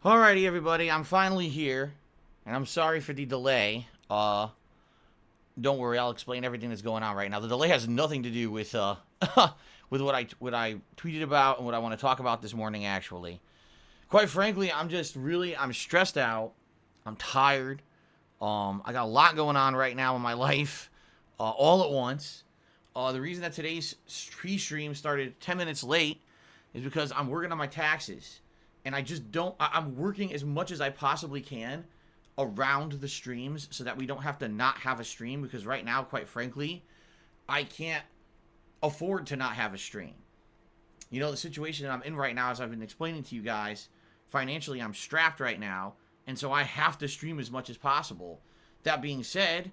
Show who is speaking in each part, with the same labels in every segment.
Speaker 1: Alrighty, everybody, I'm finally here, and I'm sorry for the delay. Don't worry, I'll explain everything that's going on right now. The delay has nothing to do with with what I tweeted about and what I want to talk about this morning. Actually, quite frankly, I'm stressed out. I'm tired. I got a lot going on right now in my life, all at once. The reason that today's pre-stream started 10 minutes late is because I'm working on my taxes. And I just don't, I'm working as much as I possibly can around the streams so that we don't have to not have a stream. Because right now, quite frankly, I can't afford to not have a stream. You know, the situation that I'm in right now, as I've been explaining to you guys, financially, I'm strapped right now. And so I have to stream as much as possible. That being said,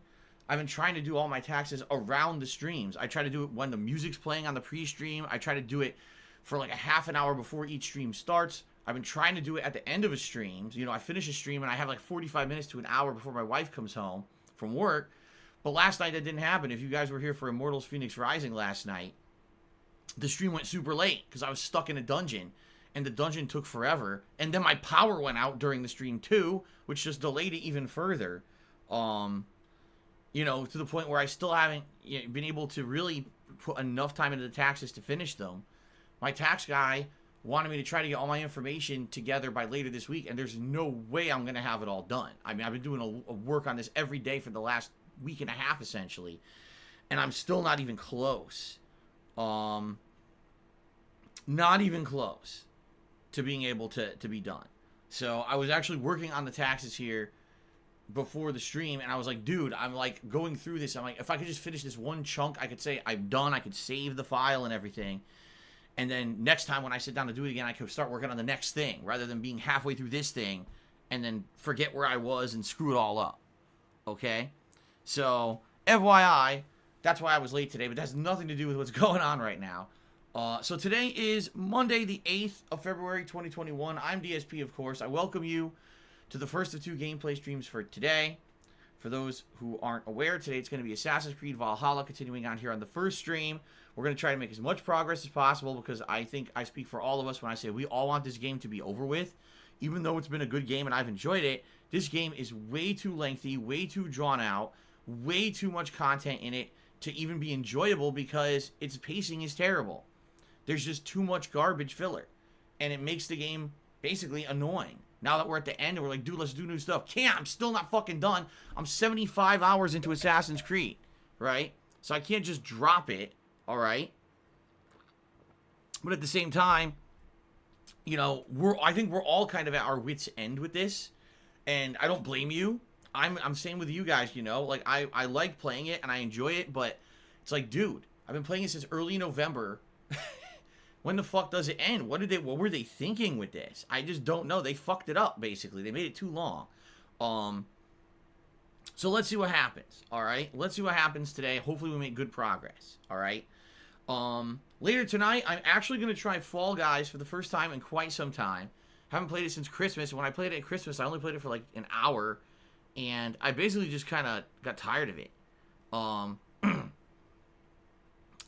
Speaker 1: I've been trying to do all my taxes around the streams. I try to do it when the music's playing on the pre-stream. I try to do it for like a half an hour before each stream starts. I've been trying to do it at the end of a stream. You know, I finish a stream and I have like 45 minutes to an hour before my wife comes home from work. But last night that didn't happen. If you guys were here for Immortals Phoenix Rising last night, the stream went super late because I was stuck in a dungeon. And the dungeon took forever. And then my power went out during the stream too, which just delayed it even further. You know, to the point where I still haven't been able to really put enough time into the taxes to finish them. My tax guy wanted me to try to get all my information together by later this week, and there's no way I'm going to have it all done. I mean, I've been doing a work on this every day for the last week and a half, essentially, and I'm still not even close. Not even close to being able to be done. So I was actually working on the taxes here before the stream, and I was like, dude, I'm like going through this. I'm like, if I could just finish this one chunk, I could say I'm done. I could save the file and everything. And then next time when I sit down to do it again, I could start working on the next thing rather than being halfway through this thing and then forget where I was and screw it all up. Okay? So, FYI, that's why I was late today, but that has nothing to do with what's going on right now. So today is Monday, the 8th of February, 2021. I'm DSP, of course. I welcome you to the first of two gameplay streams for today. For those who aren't aware, today it's going to be Assassin's Creed Valhalla continuing on here on the first stream. We're going to try to make as much progress as possible because I think I speak for all of us when I say we all want this game to be over with. Even though it's been a good game and I've enjoyed it, this game is way too lengthy, way too drawn out, way too much content in it to even be enjoyable because its pacing is terrible. There's just too much garbage filler. And it makes the game basically annoying. Now that we're at the end and we're like, dude, let's do new stuff. Can't. I'm still not fucking done. I'm 75 hours into Assassin's Creed, right? So I can't just drop it, all right? But at the same time, you know, I think we're all kind of at our wits' end with this. And I don't blame you. I'm same with you guys, you know? Like, I like playing it and I enjoy it, but it's like, dude, I've been playing it since early November. When the fuck does it end? What were they thinking with this? I just don't know. They fucked it up, basically. They made it too long. So let's see what happens, all right? Let's see what happens today. Hopefully we make good progress, all right? Later tonight, I'm actually going to try Fall Guys for the first time in quite some time. Haven't played it since Christmas. When I played it at Christmas, I only played it for like an hour, and I basically just kind of got tired of it.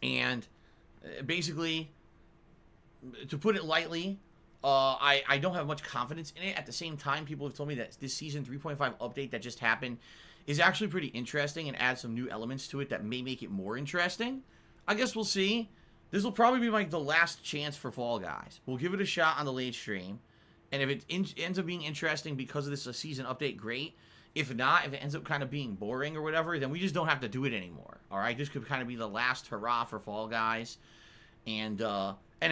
Speaker 1: And basically, to put it lightly, I don't have much confidence in it. At the same time, people have told me that this Season 3.5 update that just happened is actually pretty interesting and adds some new elements to it that may make it more interesting. I guess we'll see. This will probably be like the last chance for Fall Guys. We'll give it a shot on the late stream. And if it ends up being interesting because of this season update, great. If not, if it ends up kind of being boring or whatever, then we just don't have to do it anymore. All right? This could kind of be the last hurrah for Fall Guys. And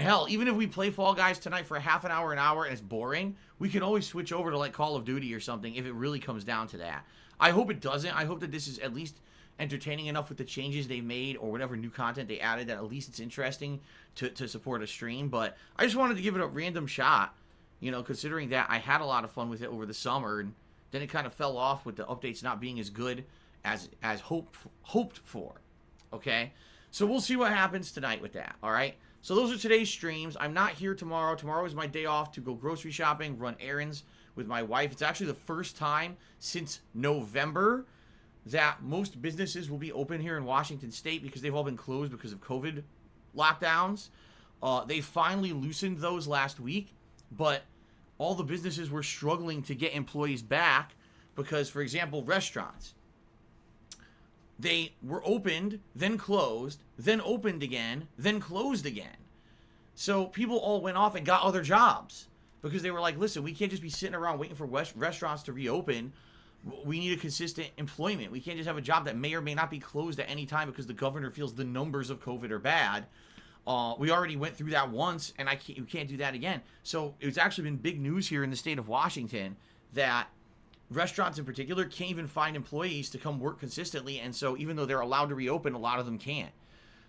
Speaker 1: hell, even if we play Fall Guys tonight for half an hour, and it's boring, we can always switch over to like Call of Duty or something if it really comes down to that. I hope it doesn't. I hope that this is at least entertaining enough with the changes they made or whatever new content they added that at least it's interesting to support a stream. But I just wanted to give it a random shot, you know, considering that I had a lot of fun with it over the summer, and then it kind of fell off with the updates not being as good as hoped for. Okay? So we'll see what happens tonight with that, all right? So those are today's streams. I'm not here tomorrow. Tomorrow is my day off to go grocery shopping, run errands with my wife. It's actually the first time since November that most businesses will be open here in Washington State because they've all been closed because of COVID lockdowns. They finally loosened those last week, but all the businesses were struggling to get employees back because, for example, restaurants, they were opened, then closed, then opened again, then closed again. So people all went off and got other jobs because they were like, listen, we can't just be sitting around waiting for restaurants to reopen. We need a consistent employment. We can't just have a job that may or may not be closed at any time because the governor feels the numbers of COVID are bad. We already went through that once, and we can't do that again. So it's actually been big news here in the state of Washington that restaurants in particular can't even find employees to come work consistently. And so even though they're allowed to reopen, a lot of them can't.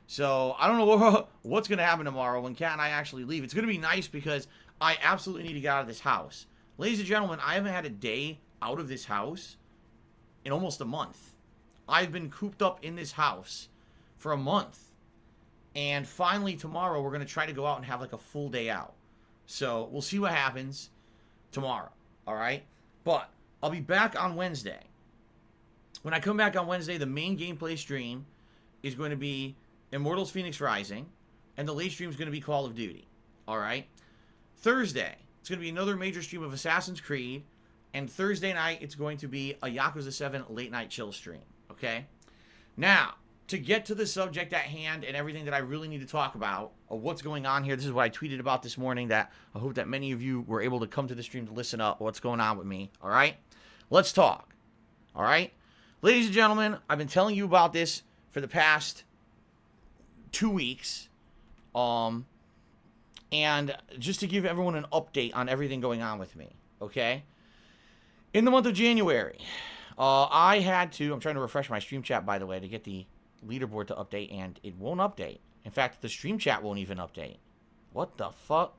Speaker 1: So I don't know what's going to happen tomorrow when Kat and I actually leave. It's going to be nice because I absolutely need to get out of this house. Ladies and gentlemen, I haven't had a day out of this house in almost a month. I've been cooped up in this house for a month. And finally tomorrow we're going to try to go out and have like a full day out. So we'll see what happens tomorrow. All right. But I'll be back on Wednesday. When I come back on Wednesday, the main gameplay stream is going to be Immortals Phoenix Rising, and the late stream is going to be Call of Duty. All right. Thursday, it's going to be another major stream of Assassin's Creed, and Thursday night, it's going to be a Yakuza 7 late night chill stream. Okay. Now, to get to the subject at hand and everything that I really need to talk about of what's going on here, this is what I tweeted about this morning that I hope that many of you were able to come to the stream to listen up what's going on with me. All right. Let's talk. All right. Ladies and gentlemen, I've been telling you about this for the past 2 weeks. And just to give everyone an update on everything going on with me, okay? In the month of January, I had to, I'm trying to refresh my stream chat, by the way, to get the leaderboard to update, and it won't update. In fact, the stream chat won't even update. What the fuck?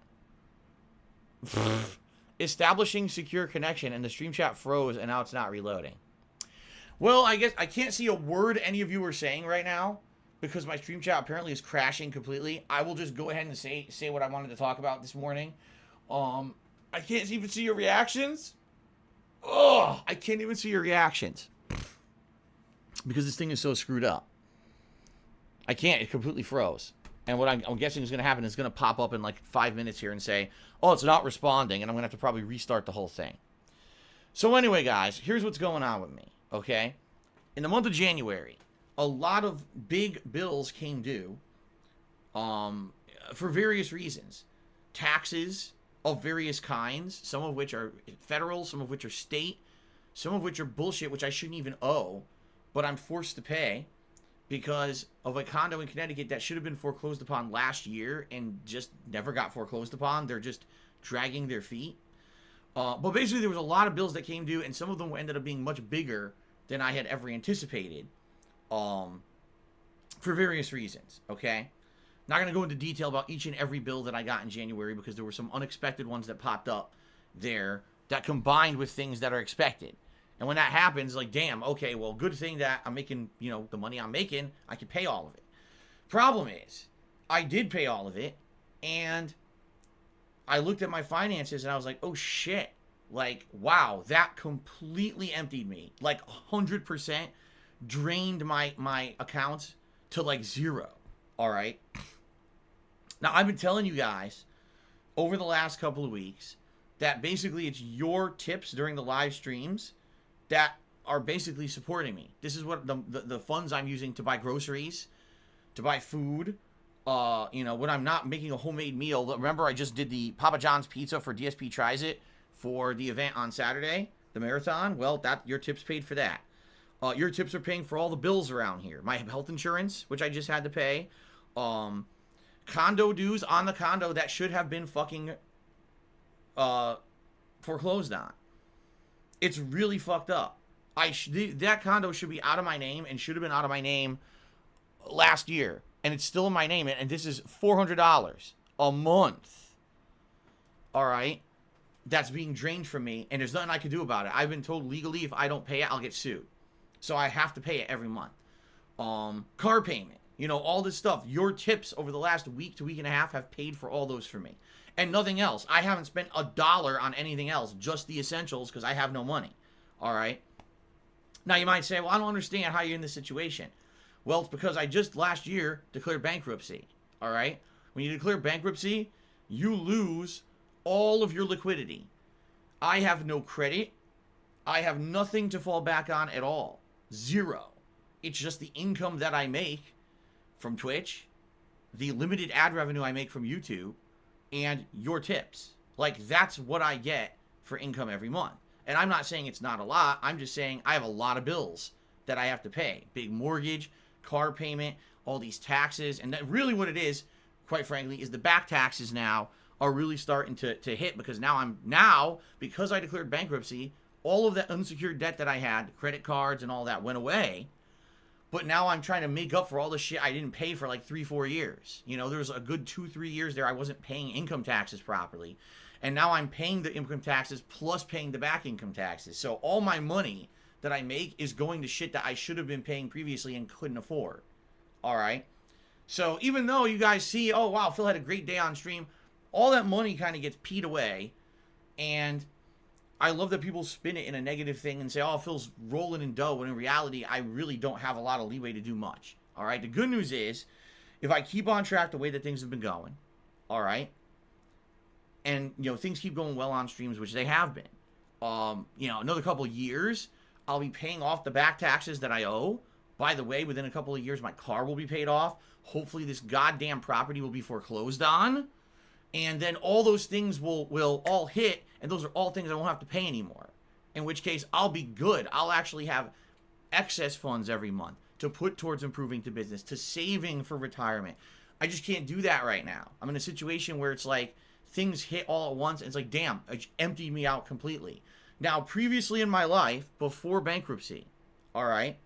Speaker 1: Establishing secure connection, and the stream chat froze, and now it's not reloading. Well, I guess I can't see a word any of you are saying right now, because my stream chat apparently is crashing completely. I will just go ahead and say what I wanted to talk about this morning. I can't even see your reactions. Ugh, I can't even see your reactions. Because this thing is so screwed up. I can't. It completely froze. And what I'm guessing is going to happen is going to pop up in like 5 minutes here and say, oh, it's not responding. And I'm going to have to probably restart the whole thing. So anyway, guys, here's what's going on with me. Okay? In the month of January, a lot of big bills came due for various reasons. Taxes of various kinds, some of which are federal, some of which are state, some of which are bullshit, which I shouldn't even owe, but I'm forced to pay because of a condo in Connecticut that should have been foreclosed upon last year and just never got foreclosed upon. They're just dragging their feet. But basically, there was a lot of bills that came due, and some of them ended up being much bigger than I had ever anticipated. For various reasons, okay? Not going to go into detail about each and every bill that I got in January because there were some unexpected ones that popped up there that combined with things that are expected. And when that happens, like, damn, okay, well, good thing that I'm making, you know, the money I'm making, I can pay all of it. Problem is, I did pay all of it, and I looked at my finances and I was like, oh shit, like, wow, that completely emptied me. Like, 100% drained my accounts to like zero. All right. Now, I've been telling you guys over the last couple of weeks that basically it's your tips during the live streams that are basically supporting me. This is what the funds I'm using to buy groceries, to buy food. You know, when I'm not making a homemade meal. Remember, I just did the Papa John's pizza for DSP Tries It for the event on Saturday, the marathon. Well, your tips paid for that. Your tips are paying for all the bills around here. My health insurance, which I just had to pay. Condo dues on the condo that should have been fucking foreclosed on. It's really fucked up. That condo should be out of my name and should have been out of my name last year. And it's still in my name. And this is $400 a month. All right. That's being drained from me. And there's nothing I can do about it. I've been told legally if I don't pay it, I'll get sued. So I have to pay it every month. Car payment. You know, all this stuff. Your tips over the last week to week and a half have paid for all those for me. And nothing else. I haven't spent $1 on anything else. Just the essentials because I have no money. All right. Now you might say, well, I don't understand how you're in this situation. Well, it's because I just last year declared bankruptcy. All right. When you declare bankruptcy, you lose all of your liquidity. I have no credit. I have nothing to fall back on at all. Zero. It's just the income that I make from Twitch, the limited ad revenue I make from YouTube, and your tips. Like, that's what I get for income every month. And I'm not saying it's not a lot. I'm just saying I have a lot of bills that I have to pay. Big mortgage, car payment, all these taxes. And that really what it is, quite frankly, is the back taxes now are really starting to hit, because now, because I declared bankruptcy, all of that unsecured debt that I had, credit cards and all that, went away. But now I'm trying to make up for all the shit I didn't pay for like 3-4 years. You know, there was a good 2-3 years there I wasn't paying income taxes properly. And now I'm paying the income taxes plus paying the back income taxes. So all my money that I make is going to shit that I should have been paying previously and couldn't afford. All right? So even though you guys see, oh, wow, Phil had a great day on stream, all that money kind of gets peed away. And I love that people spin it in a negative thing and say, oh, Phil's rolling in dough, when in reality, I really don't have a lot of leeway to do much. All right? The good news is, if I keep on track the way that things have been going, all right, and, you know, things keep going well on streams, which they have been, you know, another couple of years, I'll be paying off the back taxes that I owe. By the way, within a couple of years, my car will be paid off. Hopefully, this goddamn property will be foreclosed on. And then all those things will all hit, and those are all things I won't have to pay anymore. In which case, I'll be good. I'll actually have excess funds every month to put towards improving the business, to saving for retirement. I just can't do that right now. I'm in a situation where it's like things hit all at once, and it's like, damn, it emptied me out completely. Now, previously in my life, before bankruptcy, all right,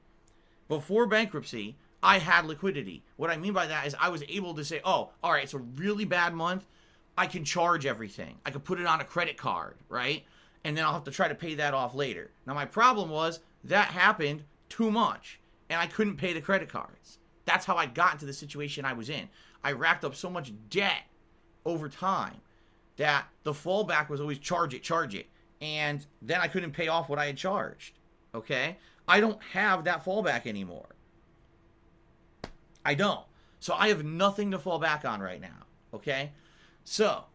Speaker 1: before bankruptcy, I had liquidity. What I mean by that is I was able to say, oh, all right, it's a really bad month. I can charge everything. I could put it on a credit card, right? And then I'll have to try to pay that off later. Now, my problem was that happened too much, and I couldn't pay the credit cards. That's how I got into the situation I was in. I racked up so much debt over time that the fallback was always charge it. And then I couldn't pay off what I had charged, okay? I don't have that fallback anymore. I don't. So I have nothing to fall back on right now, okay? So,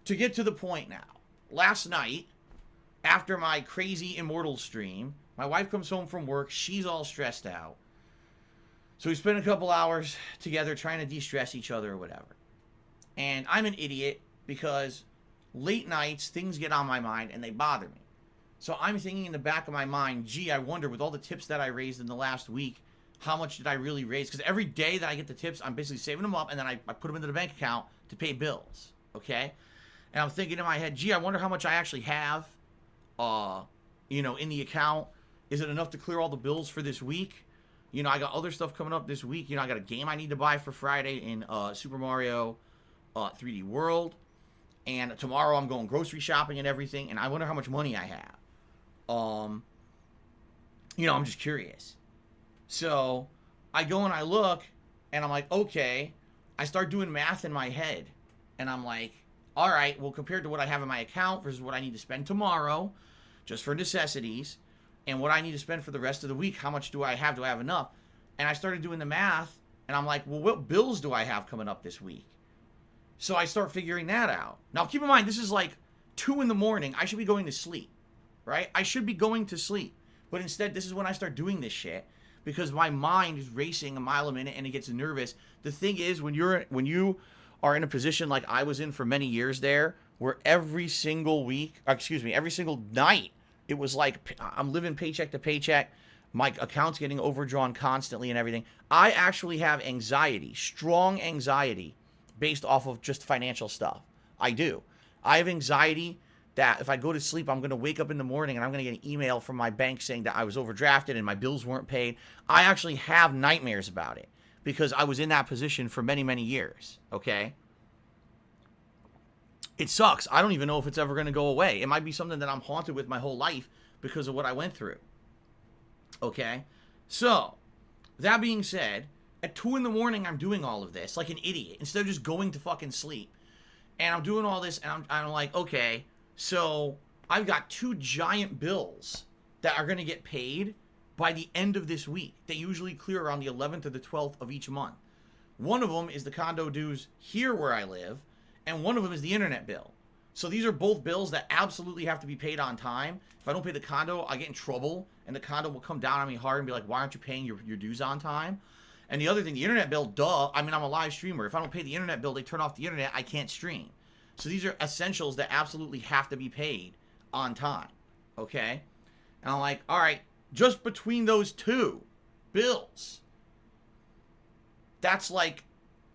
Speaker 1: to get to the point now, last night, after my crazy Immortal stream, my wife comes home from work, she's all stressed out. So we spent a couple hours together trying to de-stress each other or whatever. And I'm an idiot because late nights, things get on my mind and they bother me. So I'm thinking in the back of my mind, gee, I wonder with all the tips that I raised in the last week, how much did I really raise? Because every day that I get the tips, I'm basically saving them up, and then I put them into the bank account to pay bills, okay? And I'm thinking in my head, gee, I wonder how much I actually have, you know, in the account. Is it enough to clear all the bills for this week? You know, I got other stuff coming up this week. You know, I got a game I need to buy for Friday in Super Mario 3D World. And tomorrow I'm going grocery shopping and everything, and I wonder how much money I have. You know, I'm just curious. So I go and I look, and I'm like, okay. I start doing math in my head, and I'm like, all right, well, compared to what I have in my account versus what I need to spend tomorrow, just for necessities, and what I need to spend for the rest of the week, how much do I have? Do I have enough? And I started doing the math, and I'm like, well, what bills do I have coming up this week? So I start figuring that out. Now, keep in mind, this is like 2 in the morning. I should be going to sleep, right? I should be going to sleep. But instead, this is when I start doing this shit, because my mind is racing a mile a minute and it gets nervous. The thing is, when you are in a position like I was in for many years there, where every single night, it was like I'm living paycheck to paycheck, my account's getting overdrawn constantly and everything. I actually have anxiety, strong anxiety, based off of just financial stuff. I do. I have anxiety that if I go to sleep, I'm going to wake up in the morning and I'm going to get an email from my bank saying that I was overdrafted and my bills weren't paid. I actually have nightmares about it because I was in that position for many, many years, okay? It sucks. I don't even know if it's ever going to go away. It might be something that I'm haunted with my whole life because of what I went through, okay? So, that being said, at 2 in the morning, I'm doing all of this like an idiot instead of just going to fucking sleep. And I'm doing all this, and I'm like, okay, so I've got 2 giant bills that are going to get paid by the end of this week. They usually clear around the 11th or the 12th of each month. One of them is the condo dues here where I live, and one of them is the internet bill. So these are both bills that absolutely have to be paid on time. If I don't pay the condo, I get in trouble, and the condo will come down on me hard and be like, why aren't you paying your dues on time? And the other thing, the internet bill, duh. I mean, I'm a live streamer. If I don't pay the internet bill, they turn off the internet. I can't stream. So these are essentials that absolutely have to be paid on time. Okay? And I'm like, all right, just between those two bills, that's like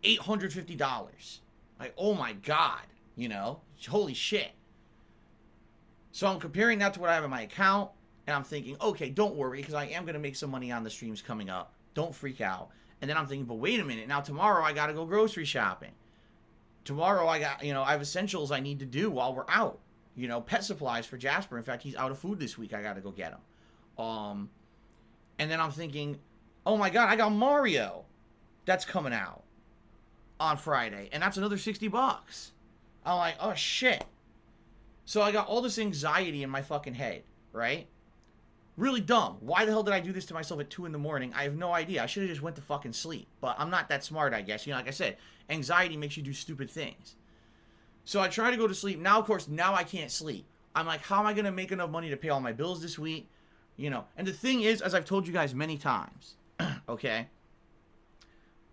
Speaker 1: $850. Like, oh my God, you know? Holy shit. So I'm comparing that to what I have in my account, and I'm thinking, okay, don't worry, because I am going to make some money on the streams coming up. Don't freak out. And then I'm thinking, but wait a minute. Now tomorrow I got to go grocery shopping. Tomorrow I got, you know, I have essentials I need to do while we're out. You know, pet supplies for Jasper. In fact, he's out of food this week. I got to go get him. And then I'm thinking, oh my God, I got Mario. That's coming out on Friday. And that's another $60. I'm like, oh shit. So I got all this anxiety in my fucking head, right? Really dumb. Why the hell did I do this to myself at 2 in the morning? I have no idea. I should have just went to fucking sleep. But I'm not that smart, I guess. You know, like I said, anxiety makes you do stupid things. So I try to go to sleep. Now, of course, now I can't sleep. I'm like, how am I going to make enough money to pay all my bills this week? You know, and the thing is, as I've told you guys many times, okay,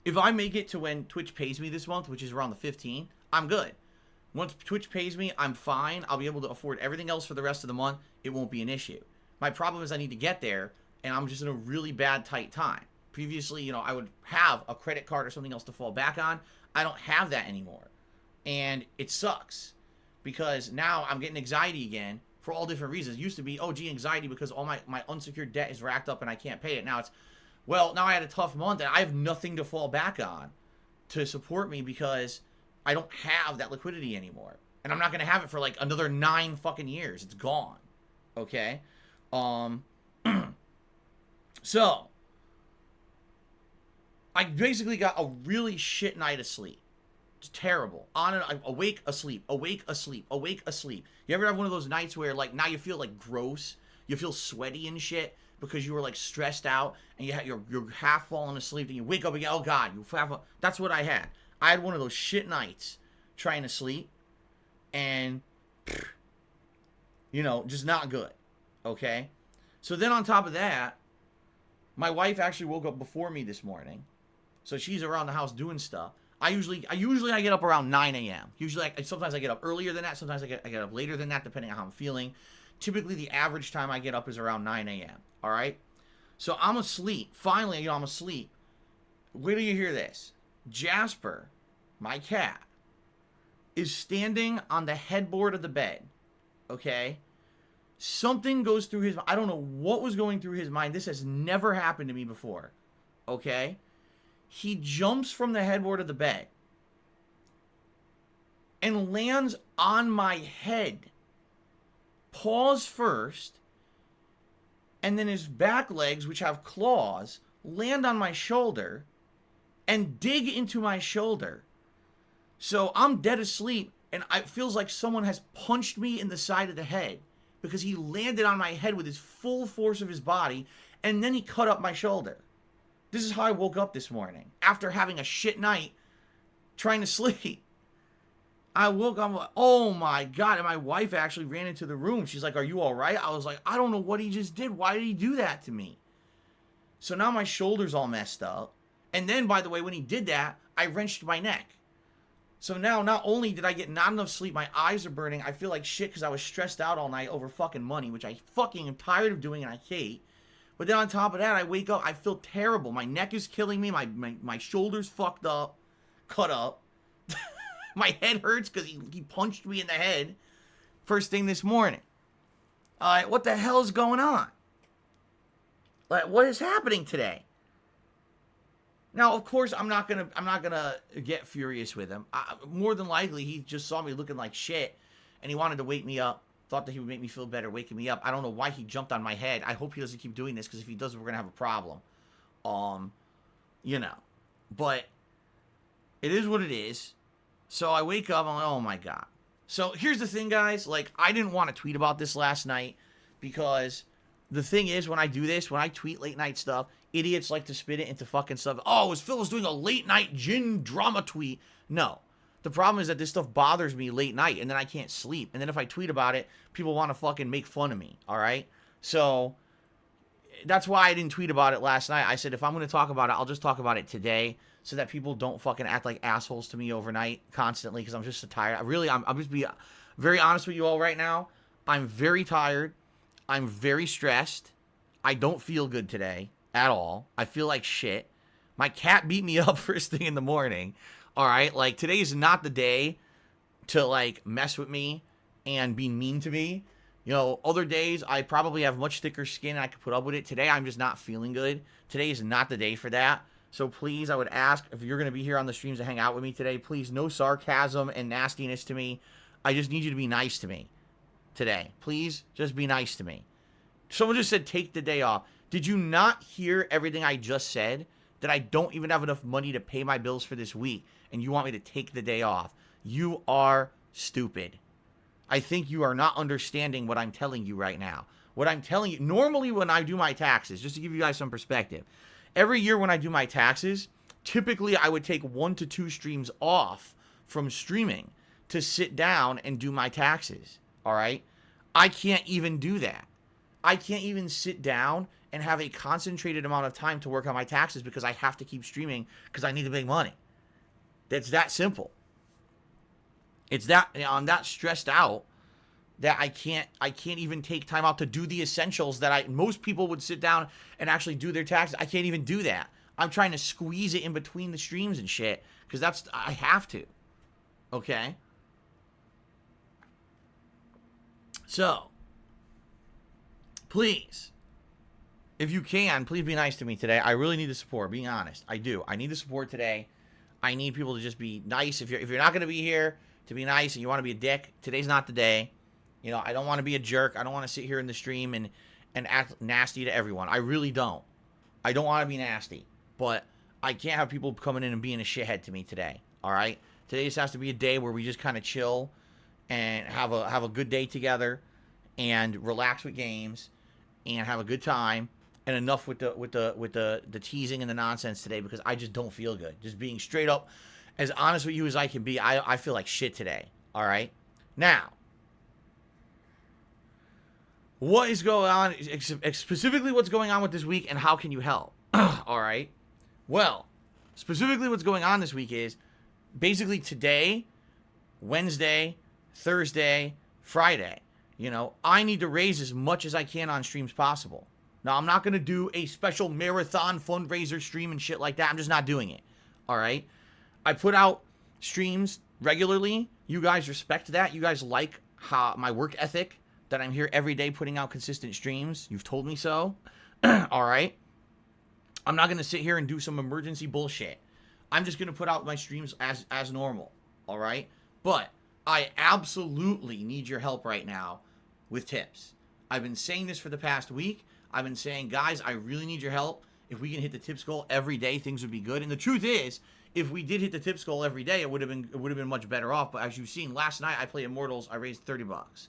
Speaker 1: if I make it to when Twitch pays me this month, which is around the 15th, I'm good. Once Twitch pays me, I'm fine. I'll be able to afford everything else for the rest of the month. It won't be an issue. My problem is I need to get there, and I'm just in a really bad, tight time. Previously, you know, I would have a credit card or something else to fall back on. I don't have that anymore. And it sucks. Because now I'm getting anxiety again for all different reasons. It used to be, oh, gee, anxiety because all my unsecured debt is racked up and I can't pay it. Now it's, well, now I had a tough month and I have nothing to fall back on to support me because I don't have that liquidity anymore. And I'm not going to have it for like another 9 fucking years. It's gone. Okay? So, I basically got a really shit night of sleep. It's terrible. On and awake, asleep, awake, asleep, awake, asleep. You ever have one of those nights where like now you feel like gross, you feel sweaty and shit because you were like stressed out and you're half falling asleep and you wake up again. Oh God, that's what I had. I had one of those shit nights trying to sleep, and you know, just not good. Okay, so then on top of that, my wife actually woke up before me this morning, so she's around the house doing stuff. I usually get up around 9 a.m. Usually, sometimes I get up earlier than that. Sometimes I get up later than that, depending on how I'm feeling. Typically, the average time I get up is around 9 a.m. All right? So I'm asleep. Finally, you know, I'm asleep. Where do you hear this? Jasper, my cat, is standing on the headboard of the bed. Okay? Something goes through his mind. I don't know what was going through his mind. This has never happened to me before. Okay? He jumps from the headboard of the bed and lands on my head. Paws first, and then his back legs, which have claws, land on my shoulder and dig into my shoulder. So I'm dead asleep, and it feels like someone has punched me in the side of the head because he landed on my head with his full force of his body, and then he cut up my shoulder. This is how I woke up this morning after having a shit night trying to sleep. I woke up, I'm like, oh my God. And my wife actually ran into the room. She's like, are you all right? I was like, I don't know what he just did. Why did he do that to me? So now my shoulder's all messed up. And then, by the way, when he did that, I wrenched my neck. So now, not only did I get not enough sleep, my eyes are burning. I feel like shit because I was stressed out all night over fucking money, which I fucking am tired of doing and I hate. But then on top of that, I wake up, I feel terrible. My neck is killing me. My shoulder's fucked up, cut up. My head hurts because he punched me in the head first thing this morning. What the hell is going on? Like, what is happening today? Now, of course, I'm not gonna get furious with him. More than likely, he just saw me looking like shit, and he wanted to wake me up. Thought that he would make me feel better, waking me up. I don't know why he jumped on my head. I hope he doesn't keep doing this, because if he does, we're gonna have a problem. You know, but it is what it is. So I wake up, I'm like, oh my God. So here's the thing, guys. Like, I didn't want to tweet about this last night because the thing is, when I do this, when I tweet late night stuff, idiots like to spit it into fucking stuff. Oh, Phil was doing a late night gin drama tweet. No. The problem is that this stuff bothers me late night, and then I can't sleep. And then if I tweet about it, people want to fucking make fun of me, all right? So that's why I didn't tweet about it last night. I said, if I'm going to talk about it, I'll just talk about it today so that people don't fucking act like assholes to me overnight constantly, because I'm just so tired. I'm just being very honest with you all right now. I'm very tired. I'm very stressed. I don't feel good today at all. I feel like shit. My cat beat me up first thing in the morning. All right, like, today is not the day to, like, mess with me and be mean to me. You know, other days I probably have much thicker skin and I could put up with it. Today I'm just not feeling good. Today is not the day for that. So please, I would ask, if you're going to be here on the streams to hang out with me today, please, no sarcasm and nastiness to me. I just need you to be nice to me today. Please, just be nice to me. Someone just said take the day off. Did you not hear everything I just said? That I don't even have enough money to pay my bills for this week, and you want me to take the day off? You are stupid. I think you are not understanding what I'm telling you right now. What I'm telling you, normally when I do my taxes, just to give you guys some perspective, every year when I do my taxes, typically I would take 1 to 2 streams off from streaming to sit down and do my taxes, all right? I can't even do that. I can't even sit down and have a concentrated amount of time to work on my taxes because I have to keep streaming because I need to make money. It's that simple. It's that, you know, I'm that stressed out that I can't even take time out to do the essentials that most people would sit down and actually do their taxes. I can't even do that. I'm trying to squeeze it in between the streams and shit because I have to. Okay? So, please, if you can, please be nice to me today. I really need the support, being honest. I do. I need the support today. I need people to just be nice. If you're not going to be here to be nice and you want to be a dick, today's not the day. You know, I don't want to be a jerk. I don't want to sit here in the stream and act nasty to everyone. I really don't. I don't want to be nasty. But I can't have people coming in and being a shithead to me today. All right? Today just has to be a day where we just kind of chill and have a good day together and relax with games and have a good time. And enough with the teasing and the nonsense today, because I just don't feel good. Just being straight up, as honest with you as I can be, I feel like shit today. All right? Now, what is going on, specifically what's going on with this week, and how can you help? All right? Well, specifically what's going on this week is, basically today, Wednesday, Thursday, Friday, you know, I need to raise as much as I can on streams possible. Now, I'm not going to do a special marathon fundraiser stream and shit like that. I'm just not doing it. All right? I put out streams regularly. You guys respect that. You guys like how my work ethic, that I'm here every day putting out consistent streams. You've told me so. All right? I'm not going to sit here and do some emergency bullshit. I'm just going to put out my streams as normal. All right? But I absolutely need your help right now with tips. I've been saying this for the past week. I've been saying, guys, I really need your help. If we can hit the tips goal every day, things would be good. And the truth is, if we did hit the tips goal every day, it would have been much better off. But as you've seen, last night I played Immortals, I raised $30.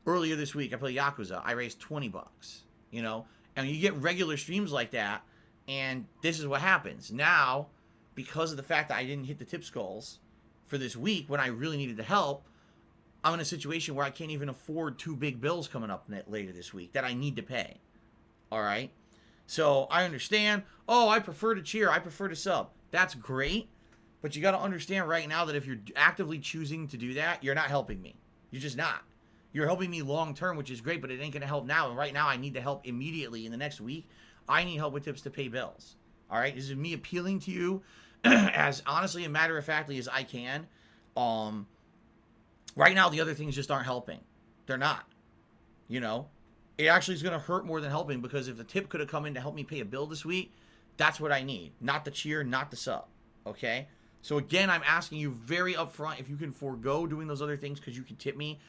Speaker 1: Earlier this week I played Yakuza, I raised $20. You know, and you get regular streams like that, and this is what happens. Now, because of the fact that I didn't hit the tips goals for this week when I really needed the help, I'm in a situation where I can't even afford 2 big bills coming up later this week that I need to pay. All right? So I understand, oh, I prefer to cheer, I prefer to sub. That's great, but you got to understand right now that if you're actively choosing to do that, you're not helping me. You're just not. You're helping me long term, which is great, but it ain't going to help now. And right now I need the help immediately in the next week. I need help with tips to pay bills. All right? This is me appealing to you as honestly and matter-of-factly as I can. Right now, the other things just aren't helping. They're not. You know? It actually is going to hurt more than helping, because if the tip could have come in to help me pay a bill this week, that's what I need. Not the cheer, not the sub. Okay? So again, I'm asking you very upfront, if you can forego doing those other things because you can tip me,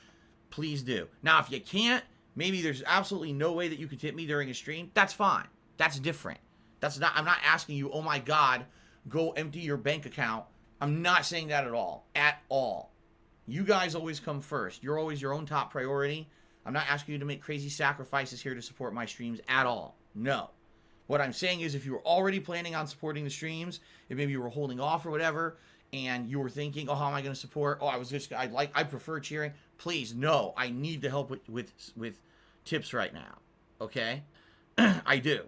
Speaker 1: please do. Now, if you can't, maybe there's absolutely no way that you can tip me during a stream, that's fine. That's different. I'm not asking you, oh my God, go empty your bank account. I'm not saying that at all. At all. You guys always come first. You're always your own top priority. I'm not asking you to make crazy sacrifices here to support my streams at all. No. What I'm saying is, if you were already planning on supporting the streams, if maybe you were holding off or whatever, and you were thinking, oh, how am I going to support? Oh, I prefer cheering. Please, no, I need the help with tips right now. Okay, I do.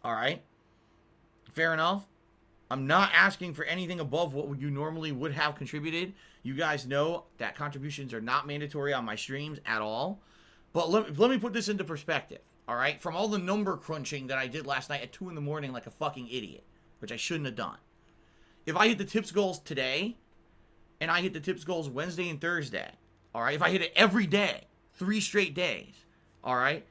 Speaker 1: All right, fair enough. I'm not asking for anything above what you normally would have contributed. You guys know that contributions are not mandatory on my streams at all. But let me put this into perspective, all right? From all the number crunching that I did last night at 2 in the morning like a fucking idiot, which I shouldn't have done. If I hit the tips goals today, and I hit the tips goals Wednesday and Thursday, all right? If I hit it every day, 3 straight days, all right?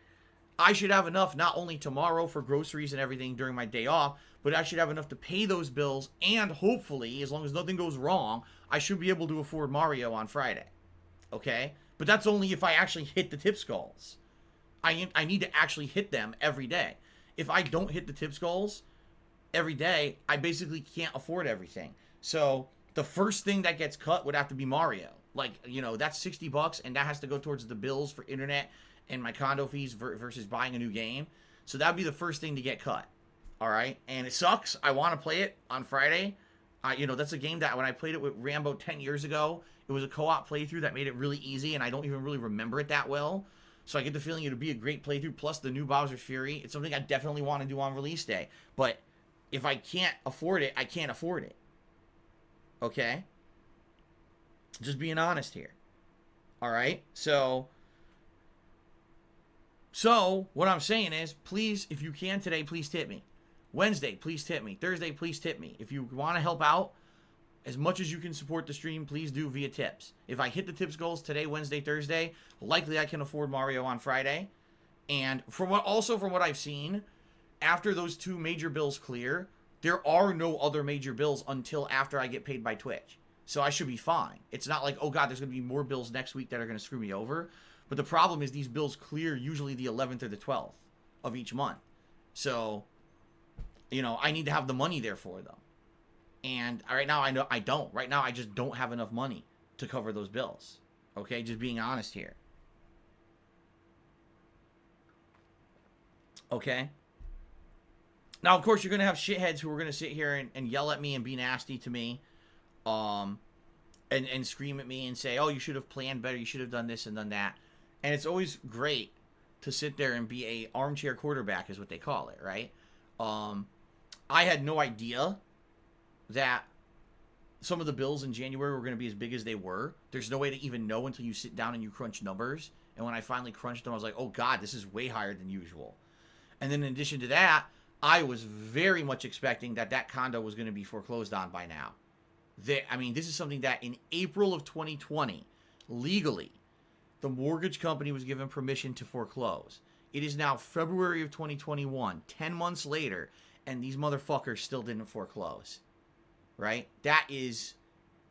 Speaker 1: I should have enough not only tomorrow for groceries and everything during my day off, but I should have enough to pay those bills, and hopefully, as long as nothing goes wrong, I should be able to afford Mario on Friday. Okay? But that's only if I actually hit the tips goals. I need to actually hit them every day. If I don't hit the tips goals every day, I basically can't afford everything. So the first thing that gets cut would have to be Mario. Like, you know, that's $60, and that has to go towards the bills for internet and my condo fees versus buying a new game. So that would be the first thing to get cut. All right? And it sucks. I want to play it on Friday. You know, that's a game that when I played it with Rambo 10 years ago, it was a co-op playthrough that made it really easy, and I don't even really remember it that well. So I get the feeling it would be a great playthrough, plus the new Bowser's Fury. It's something I definitely want to do on release day. But if I can't afford it, I can't afford it. Okay? Just being honest here. All right? So what I'm saying is, please, if you can today, please tip me. Wednesday, please tip me. Thursday, please tip me. If you want to help out, as much as you can support the stream, please do via tips. If I hit the tips goals today, Wednesday, Thursday, likely I can afford Mario on Friday. And from what I've seen, after those 2 major bills clear, there are no other major bills until after I get paid by Twitch. So I should be fine. It's not like, oh God, there's going to be more bills next week that are going to screw me over. But the problem is these bills clear usually the 11th or the 12th of each month. So, you know, I need to have the money there for them. And right now, I know I don't. Right now, I just don't have enough money to cover those bills. Okay? Just being honest here. Okay? Now, of course, you're going to have shitheads who are going to sit here and yell at me and be nasty to me. And scream at me and say, oh, you should have planned better. You should have done this and done that. And it's always great to sit there and be a armchair quarterback is what they call it, right? I had no idea that some of the bills in January were going to be as big as they were. There's no way to even know until you sit down and you crunch numbers. And when I finally crunched them, I was like, oh God, this is way higher than usual. And then in addition to that, I was very much expecting that condo was going to be foreclosed on by now. I mean, this is something that in April of 2020, legally, the mortgage company was given permission to foreclose. It is now February of 2021, 10 months later, and these motherfuckers still didn't foreclose. Right? That is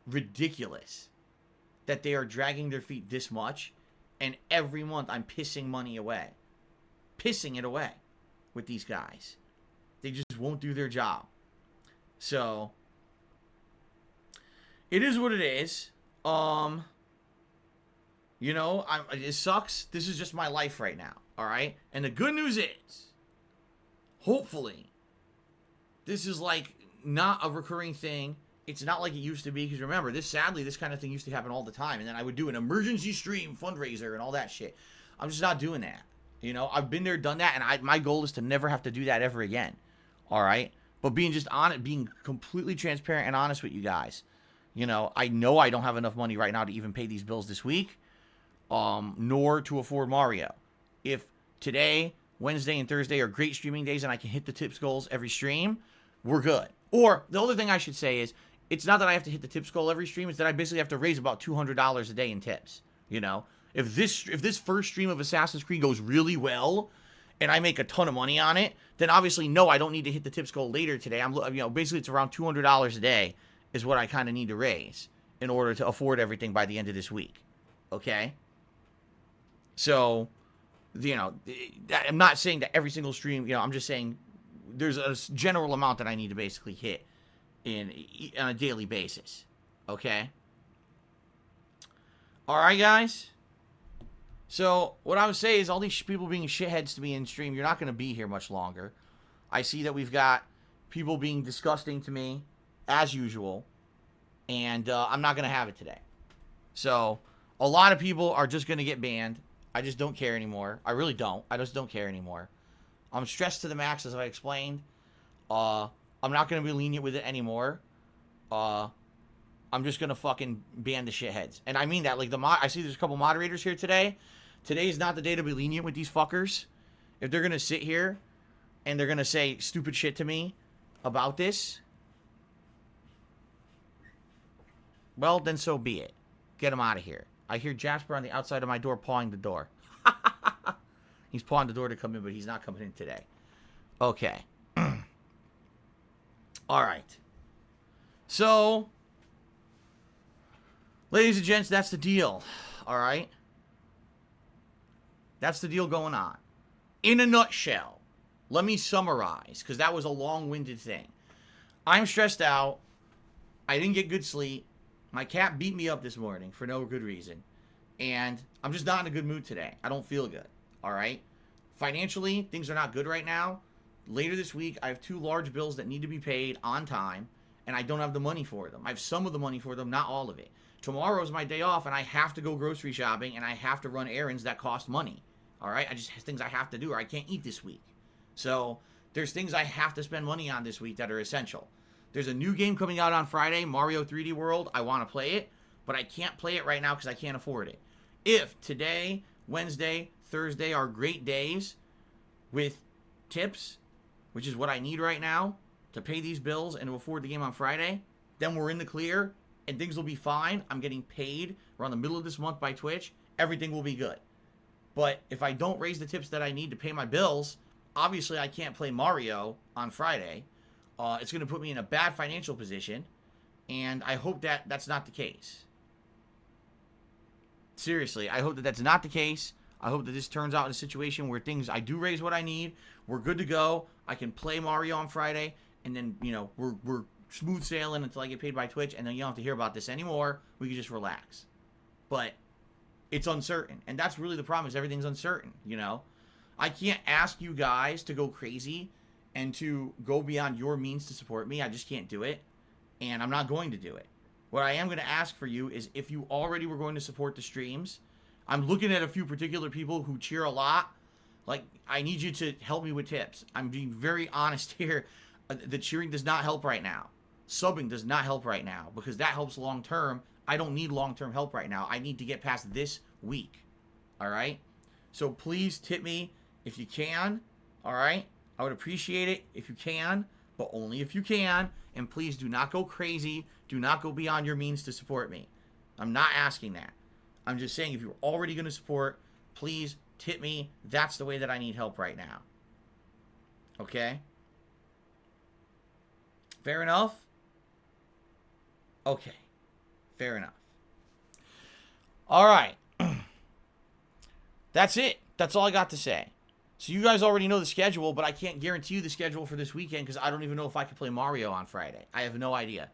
Speaker 1: ridiculous that they are dragging their feet this much, and every month I'm pissing money away. Pissing it away with these guys. They just won't do their job. So it is what it is. You know, it sucks. This is just my life right now. All right? And the good news is, hopefully, this is like not a recurring thing. It's not like it used to be, because remember, sadly, this kind of thing used to happen all the time. And then I would do an emergency stream fundraiser and all that shit. I'm just not doing that. You know, I've been there, done that, and my goal is to never have to do that ever again. All right? But being completely transparent and honest with you guys. You know I don't have enough money right now to even pay these bills this week, nor to afford Mario. If today, Wednesday, and Thursday are great streaming days and I can hit the tips goals every stream, we're good. Or the other thing I should say is, it's not that I have to hit the tips goal every stream, it's that I basically have to raise about $200 a day in tips. You know, if this first stream of Assassin's Creed goes really well, and I make a ton of money on it, then obviously no, I don't need to hit the tips goal later today. Basically it's around $200 a day is what I kind of need to raise in order to afford everything by the end of this week. Okay? So, you know, I'm not saying that every single stream, I'm just saying there's a general amount that I need to basically hit on a daily basis. Okay? Alright, guys? So, what I would say is all these people being shitheads to me in stream, you're not going to be here much longer. I see that we've got people being disgusting to me as usual, and I'm not going to have it today. So a lot of people are just going to get banned. I just don't care anymore. I really don't. I just don't care anymore. I'm stressed to the max, as I explained. I'm not going to be lenient with it anymore. I'm just going to fucking ban the shitheads. And I mean that. Like, I see there's a couple moderators here today. Today is not the day to be lenient with these fuckers. If they're going to sit here and they're going to say stupid shit to me about this, well, then so be it. Get them out of here. I hear Jasper on the outside of my door pawing the door. He's pawing the door to come in, but he's not coming in today. Okay. All right. So, ladies and gents, that's the deal. All right? That's the deal going on. In a nutshell, let me summarize, because that was a long-winded thing. I'm stressed out. I didn't get good sleep. My cat beat me up this morning for no good reason. And I'm just not in a good mood today. I don't feel good. All right? Financially, things are not good right now. Later this week, I have 2 large bills that need to be paid on time, and I don't have the money for them. I have some of the money for them, not all of it. Tomorrow is my day off, and I have to go grocery shopping, and I have to run errands that cost money. All right? I just have things I have to do, or I can't eat this week. So there's things I have to spend money on this week that are essential. There's a new game coming out on Friday, Mario 3D World. I want to play it, but I can't play it right now because I can't afford it. If today, Wednesday, Thursday are great days with tips, which is what I need right now to pay these bills and to afford the game on Friday, then we're in the clear and things will be fine. I'm getting paid around the middle of this month by Twitch. Everything will be good. But if I don't raise the tips that I need to pay my bills, obviously I can't play Mario on Friday. It's going to put me in a bad financial position, and I hope that that's not the case. Seriously, I hope that that's not the case. I hope that this turns out in a situation where I do raise what I need. We're good to go. I can play Mario on Friday, and then, you know, we're smooth sailing until I get paid by Twitch, and then you don't have to hear about this anymore. We can just relax. But it's uncertain, and that's really the problem, is everything's uncertain, you know? I can't ask you guys to go crazy and to go beyond your means to support me. I just can't do it, and I'm not going to do it. What I am going to ask for you is, if you already were going to support the streams, I'm looking at a few particular people who cheer a lot. Like, I need you to help me with tips. I'm being very honest here. The cheering does not help right now. Subbing does not help right now, because that helps long term. I don't need long-term help right now. I need to get past this week. All right? So please tip me if you can. All right? I would appreciate it if you can, but only if you can. And please do not go crazy. Do not go beyond your means to support me. I'm not asking that. I'm just saying, if you're already going to support, please tip me. That's the way that I need help right now. Okay? Fair enough? Okay. Fair enough. All right. That's it. That's all I got to say. So you guys already know the schedule, but I can't guarantee you the schedule for this weekend because I don't even know if I can play Mario on Friday. I have no idea.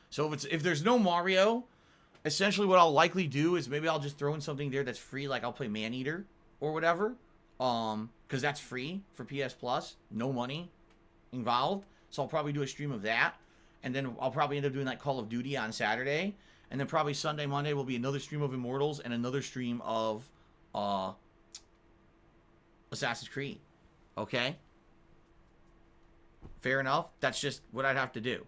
Speaker 1: So if there's no Mario, essentially what I'll likely do is maybe I'll just throw in something there that's free, like I'll play Maneater or whatever, because that's free for PS Plus, no money involved. So I'll probably do a stream of that, and then I'll probably end up doing like Call of Duty on Saturday, and then probably Sunday, Monday will be another stream of Immortals and another stream of Assassin's Creed. Okay? Fair enough? That's just what I'd have to do.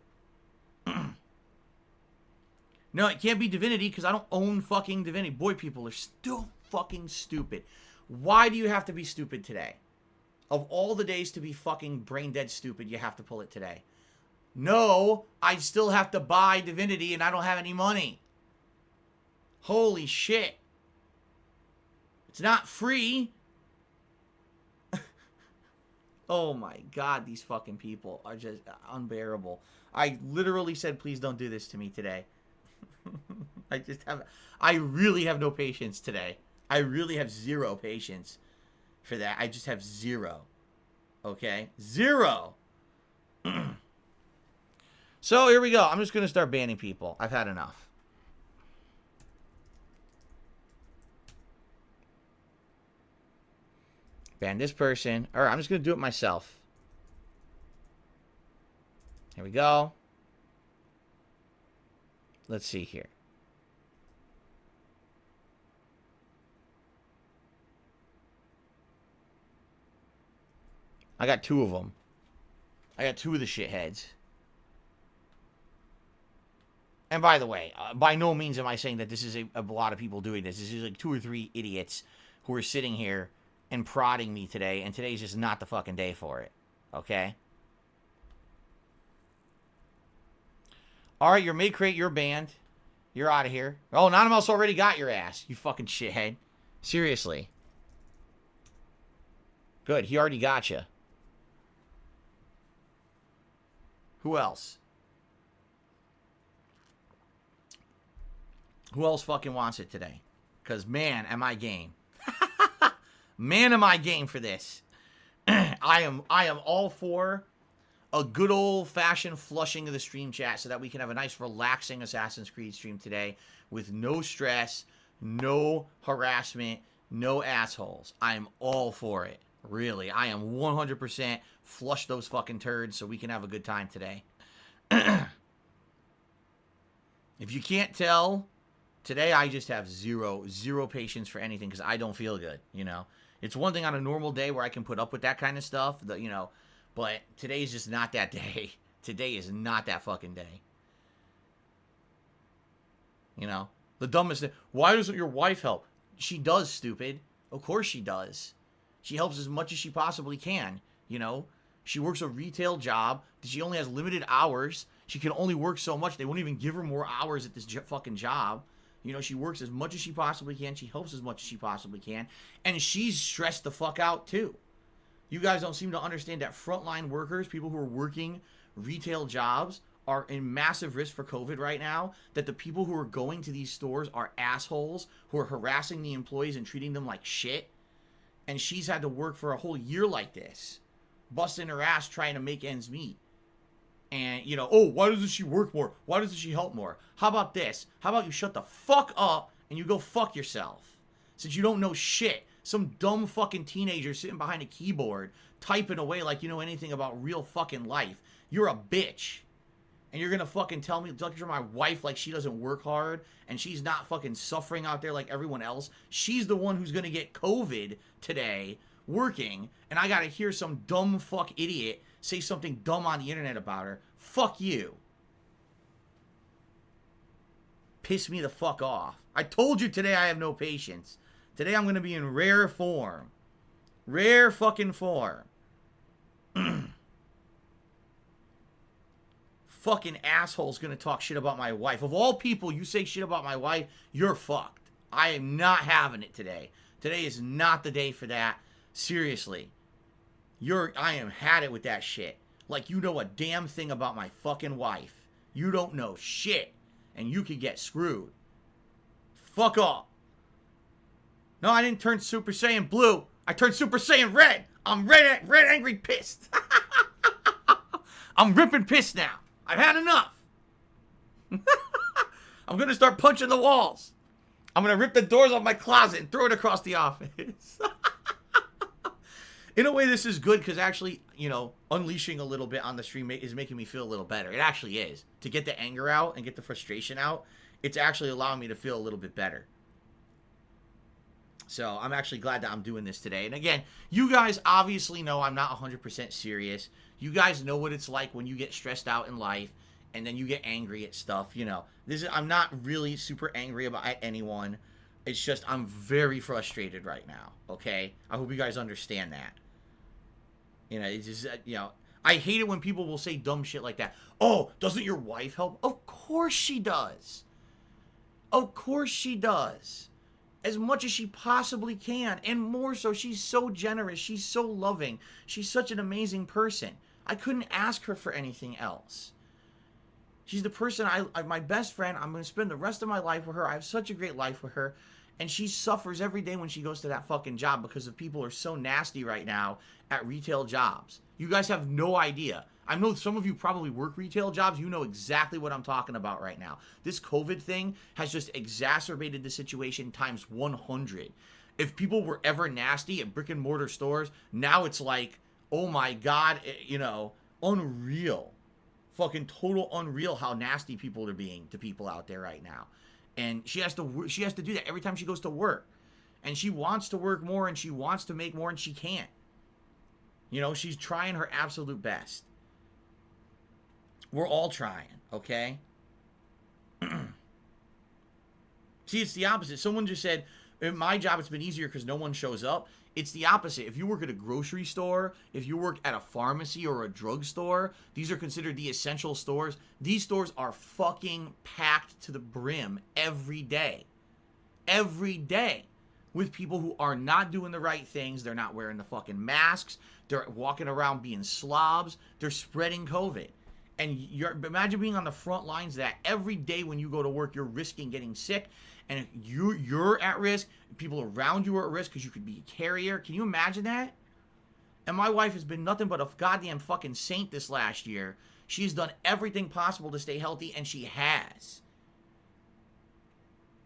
Speaker 1: No, it can't be Divinity because I don't own fucking Divinity. Boy, people are still fucking stupid. Why do you have to be stupid today? Of all the days to be fucking brain dead stupid, you have to pull it today. No, I still have to buy Divinity and I don't have any money. Holy shit. It's not free. Oh my god, these fucking people are just unbearable. I literally said, please don't do this to me today. I really have no patience today. I really have zero patience for that. I just have zero. Okay? Zero! So, here we go. I'm just going to start banning people. I've had enough. Ban this person. Alright, I'm just going to do it myself. Here we go. Let's see here. I got 2 of them. I got 2 of the shitheads. And by the way, by no means am I saying that this is a lot of people doing this. This is like 2 or 3 idiots who are sitting here and prodding me today, and today's just not the fucking day for it. Okay? Alright, your mid crate, you're banned. You're out of here. Oh, Anonymous already got your ass, you fucking shithead. Seriously. Good, he already got you. Who else? Who else fucking wants it today? Because, man, am I game. Man, am I game for this. I am all for a good old-fashioned flushing of the stream chat so that we can have a nice, relaxing Assassin's Creed stream today with no stress, no harassment, no assholes. I am all for it. Really. I am 100% flush those fucking turds so we can have a good time today. If you can't tell, today I just have zero patience for anything because I don't feel good, you know. It's one thing on a normal day where I can put up with that kind of stuff, you know, but today's just not that day. Today is not that fucking day. You know, the dumbest thing. Why doesn't your wife help? She does, stupid. Of course she does. She helps as much as she possibly can, you know. She works a retail job. She only has limited hours. She can only work so much. They won't even give her more hours at this fucking job. You know, she works as much as she possibly can. She helps as much as she possibly can. And she's stressed the fuck out, too. You guys don't seem to understand that frontline workers, people who are working retail jobs, are in massive risk for COVID right now. That the people who are going to these stores are assholes who are harassing the employees and treating them like shit. And she's had to work for a whole year like this, busting her ass trying to make ends meet. And, you know, oh, why doesn't she work more? Why doesn't she help more? How about this? How about you shut the fuck up and you go fuck yourself? Since you don't know shit. Some dumb fucking teenager sitting behind a keyboard, typing away like you know anything about real fucking life. You're a bitch. And you're gonna fucking tell me, lecture my wife like she doesn't work hard and she's not fucking suffering out there like everyone else. She's the one who's gonna get COVID today working, and I gotta hear some dumb fuck idiot say something dumb on the internet about her. Fuck you. Piss me the fuck off. I told you today I have no patience. Today I'm gonna be in rare form. Rare fucking form. Fucking asshole's gonna talk shit about my wife. Of all people, you say shit about my wife, you're fucked. I am not having it today. Today is not the day for that. Seriously. I am had it with that shit. Like you know a damn thing about my fucking wife. You don't know shit. And you could get screwed. Fuck off. No, I didn't turn Super Saiyan blue. I turned Super Saiyan red. I'm red angry pissed. I'm ripping pissed now. I've had enough. I'm going to start punching the walls. I'm going to rip the doors off my closet and throw it across the office. In a way, this is good because actually, you know, unleashing a little bit on the stream is making me feel a little better. It actually is. To get the anger out and get the frustration out, it's actually allowing me to feel a little bit better. So I'm actually glad that I'm doing this today. And again, you guys obviously know I'm not 100% serious. You guys know what it's like when you get stressed out in life and then you get angry at stuff. You know, I'm not really super angry at anyone. It's just I'm very frustrated right now, okay? I hope you guys understand that. You know, it's just, you know, I hate it when people will say dumb shit like that. Oh, doesn't your wife help? Of course she does. Of course she does. As much as she possibly can, and more so. She's so generous. She's so loving. She's such an amazing person. I couldn't ask her for anything else. She's the person, my best friend. I'm going to spend the rest of my life with her. I have such a great life with her. And she suffers every day when she goes to that fucking job because the people are so nasty right now at retail jobs. You guys have no idea. I know some of you probably work retail jobs. You know exactly what I'm talking about right now. This COVID thing has just exacerbated the situation times 100. If people were ever nasty at brick and mortar stores, now it's like, oh my God, you know, unreal. Fucking total unreal how nasty people are being to people out there right now. And she has to do that every time she goes to work. And she wants to work more and she wants to make more and she can't. You know, she's trying her absolute best. We're all trying, okay? See, it's the opposite. Someone just said, in my job, it's been easier because no one shows up. It's the opposite. If you work at a grocery store, if you work at a pharmacy or a drugstore, these are considered the essential stores. These stores are fucking packed to the brim every day. Every day. With people who are not doing the right things. They're not wearing the fucking masks. They're walking around being slobs. They're spreading COVID. And imagine being on the front lines of that every day when you go to work, you're risking getting sick. And if you're at risk, people around you are at risk because you could be a carrier. Can you imagine that? And my wife has been nothing but a goddamn fucking saint this last year. She's done everything possible to stay healthy, and she has.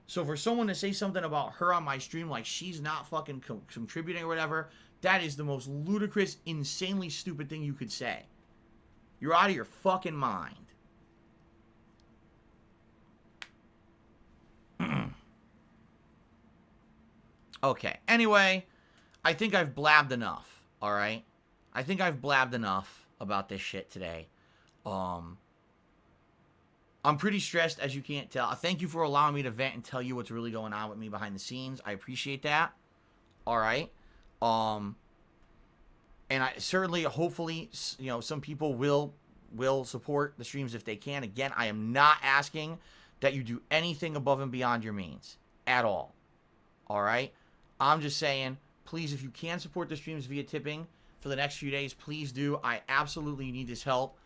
Speaker 1: So for someone to say something about her on my stream like she's not fucking contributing or whatever, that is the most ludicrous, insanely stupid thing you could say. You're out of your fucking mind. Okay, anyway, I think I've blabbed enough, alright? I think I've blabbed enough about this shit today. I'm pretty stressed, as you can't tell. Thank you for allowing me to vent and tell you what's really going on with me behind the scenes. I appreciate that. Alright? And I certainly, hopefully, you know, some people will support the streams if they can. Again, I am not asking that you do anything above and beyond your means. At all. Alright? I'm just saying, please, if you can support the streams via tipping for the next few days, please do. I absolutely need this help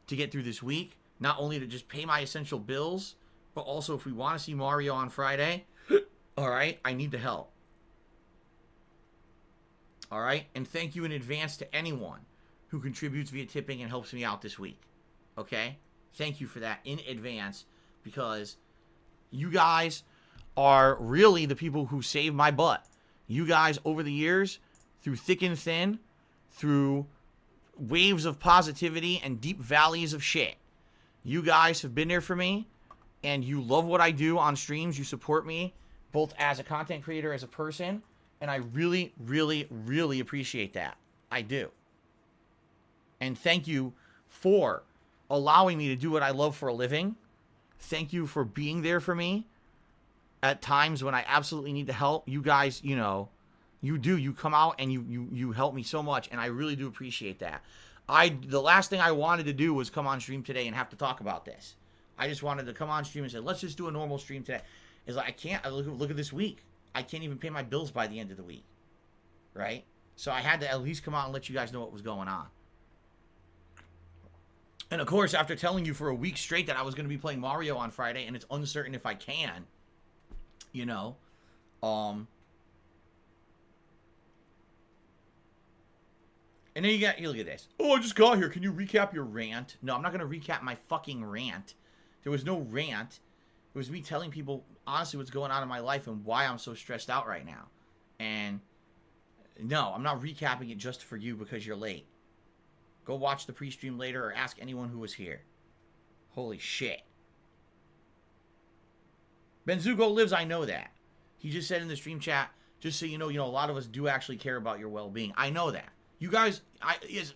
Speaker 1: to get through this week. Not only to just pay my essential bills, but also if we want to see Mario on Friday, alright, I need the help. Alright? And thank you in advance to anyone who contributes via tipping and helps me out this week. Okay? Thank you for that in advance, because you guys are really the people who saved my butt. You guys, over the years, through thick and thin, through waves of positivity and deep valleys of shit, you guys have been there for me, and you love what I do on streams. You support me, both as a content creator, as a person, and I really, really, really appreciate that. I do. And thank you for allowing me to do what I love for a living. Thank you for being there for me at times when I absolutely need the help. You guys, you know, you come out and you help me so much, and I really do appreciate that. The last thing I wanted to do was come on stream today and have to talk about this. I just wanted to come on stream and say, let's just do a normal stream today. It's like, I can't, look at this week. I can't even pay my bills by the end of the week. Right? So I had to at least come out and let you guys know what was going on. And of course, after telling you for a week straight that I was going to be playing Mario on Friday, and it's uncertain if I can, you know, and then you look at this. Oh, I just got here. Can you recap your rant? No, I'm not going to recap my fucking rant. There was no rant. It was me telling people, honestly, what's going on in my life and why I'm so stressed out right now. And no, I'm not recapping it just for you because you're late. Go watch the pre-stream later or ask anyone who was here. Holy shit. Benzugo lives, I know that. He just said in the stream chat, just so you know, a lot of us do actually care about your well-being. I know that. You guys,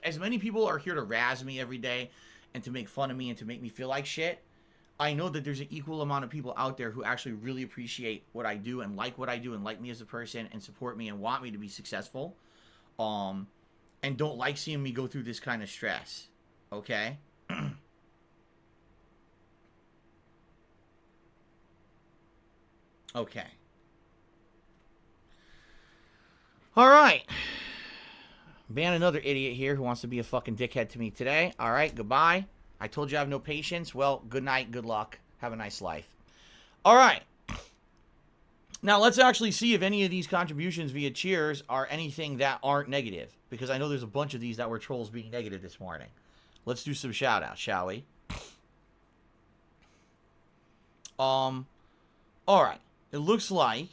Speaker 1: as many people are here to razz me every day and to make fun of me and to make me feel like shit, I know that there's an equal amount of people out there who actually really appreciate what I do and like what I do and like me as a person and support me and want me to be successful, and don't like seeing me go through this kind of stress. Okay? Okay. Alright. Ban another idiot here who wants to be a fucking dickhead to me today. Alright, goodbye. I told you I have no patience. Well, good night, good luck. Have a nice life. Alright. Now, let's actually see if any of these contributions via cheers are anything that aren't negative. Because I know there's a bunch of these that were trolls being negative this morning. Let's do some shout-outs, shall we? Alright. It looks like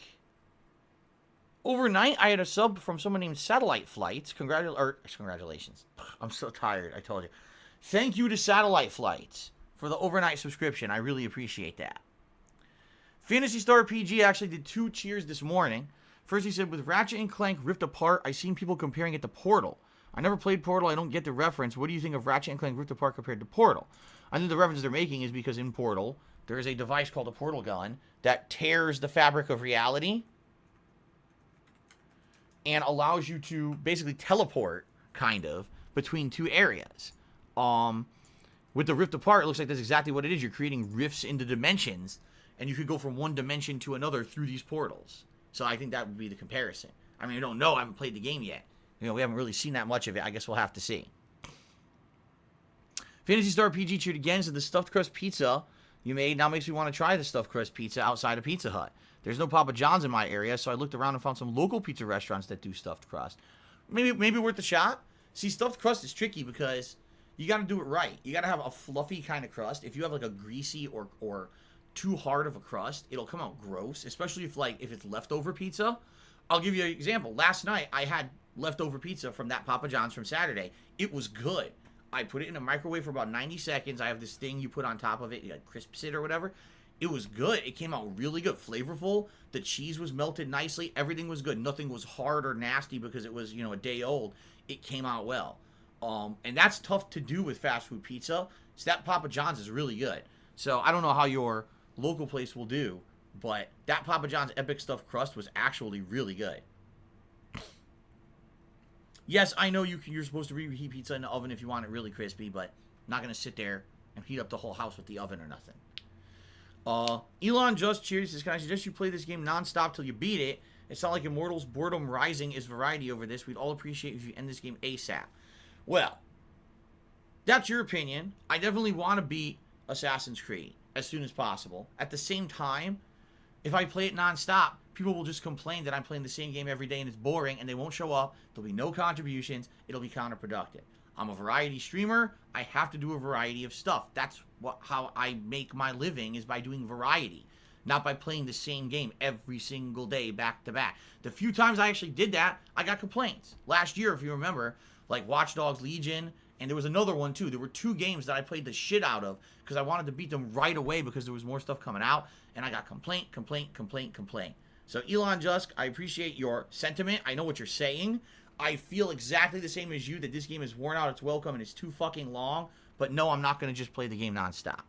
Speaker 1: overnight I had a sub from someone named Satellite Flights. Congratulations. I'm so tired, I told you. Thank you to Satellite Flights for the overnight subscription. I really appreciate that. Fantasy Star PG actually did 2 cheers this morning. First, he said, with Ratchet & Clank Rift Apart, I've seen people comparing it to Portal. I never played Portal. I don't get the reference. What do you think of Ratchet & Clank Rift Apart compared to Portal? I think the reference they're making is because in Portal, there is a device called a portal gun that tears the fabric of reality and allows you to basically teleport, kind of, between 2 areas. With the Rift Apart, it looks like that's exactly what it is. You're creating rifts into dimensions, and you could go from one dimension to another through these portals. So I think that would be the comparison. I mean, I don't know. I haven't played the game yet. You know, we haven't really seen that much of it. I guess we'll have to see. Fantasy Star PG cheered again, said the stuffed crust pizza you made now makes me want to try the stuffed crust pizza outside of Pizza Hut. There's no Papa John's in my area, so I looked around and found some local pizza restaurants that do stuffed crust. Maybe worth a shot. See, stuffed crust is tricky because you got to do it right. You got to have a fluffy kind of crust. If you have like a greasy or too hard of a crust, it'll come out gross, especially if it's leftover pizza. I'll give you an example. Last night, I had leftover pizza from that Papa John's from Saturday. It was good. I put it in a microwave for about 90 seconds. I have this thing you put on top of it, you crisps it or whatever. It was good. It came out really good, flavorful. The cheese was melted nicely. Everything was good. Nothing was hard or nasty because it was, a day old. It came out well. And that's tough to do with fast food pizza. So that Papa John's is really good. So I don't know how your local place will do, but that Papa John's epic stuffed crust was actually really good. Yes, I know you're supposed to reheat pizza in the oven if you want it really crispy, but I'm not going to sit there and heat up the whole house with the oven or nothing. Elon just cheers. Says, can I suggest you play this game nonstop till you beat it? It's not like Immortals Boredom Rising is variety over this. We'd all appreciate if you end this game ASAP. Well, that's your opinion. I definitely want to beat Assassin's Creed as soon as possible. At the same time, if I play it nonstop, people will just complain that I'm playing the same game every day and it's boring and they won't show up. There'll be no contributions. It'll be counterproductive. I'm a variety streamer. I have to do a variety of stuff. That's how I make my living, is by doing variety, not by playing the same game every single day back to back. The few times I actually did that, I got complaints. Last year, if you remember, like Watch Dogs Legion, and there was another one too. There were 2 games that I played the shit out of because I wanted to beat them right away because there was more stuff coming out, and I got complaint. So Elon Musk, I appreciate your sentiment. I know what you're saying. I feel exactly the same as you, that this game is worn out its welcome and it's too fucking long. But no, I'm not going to just play the game nonstop.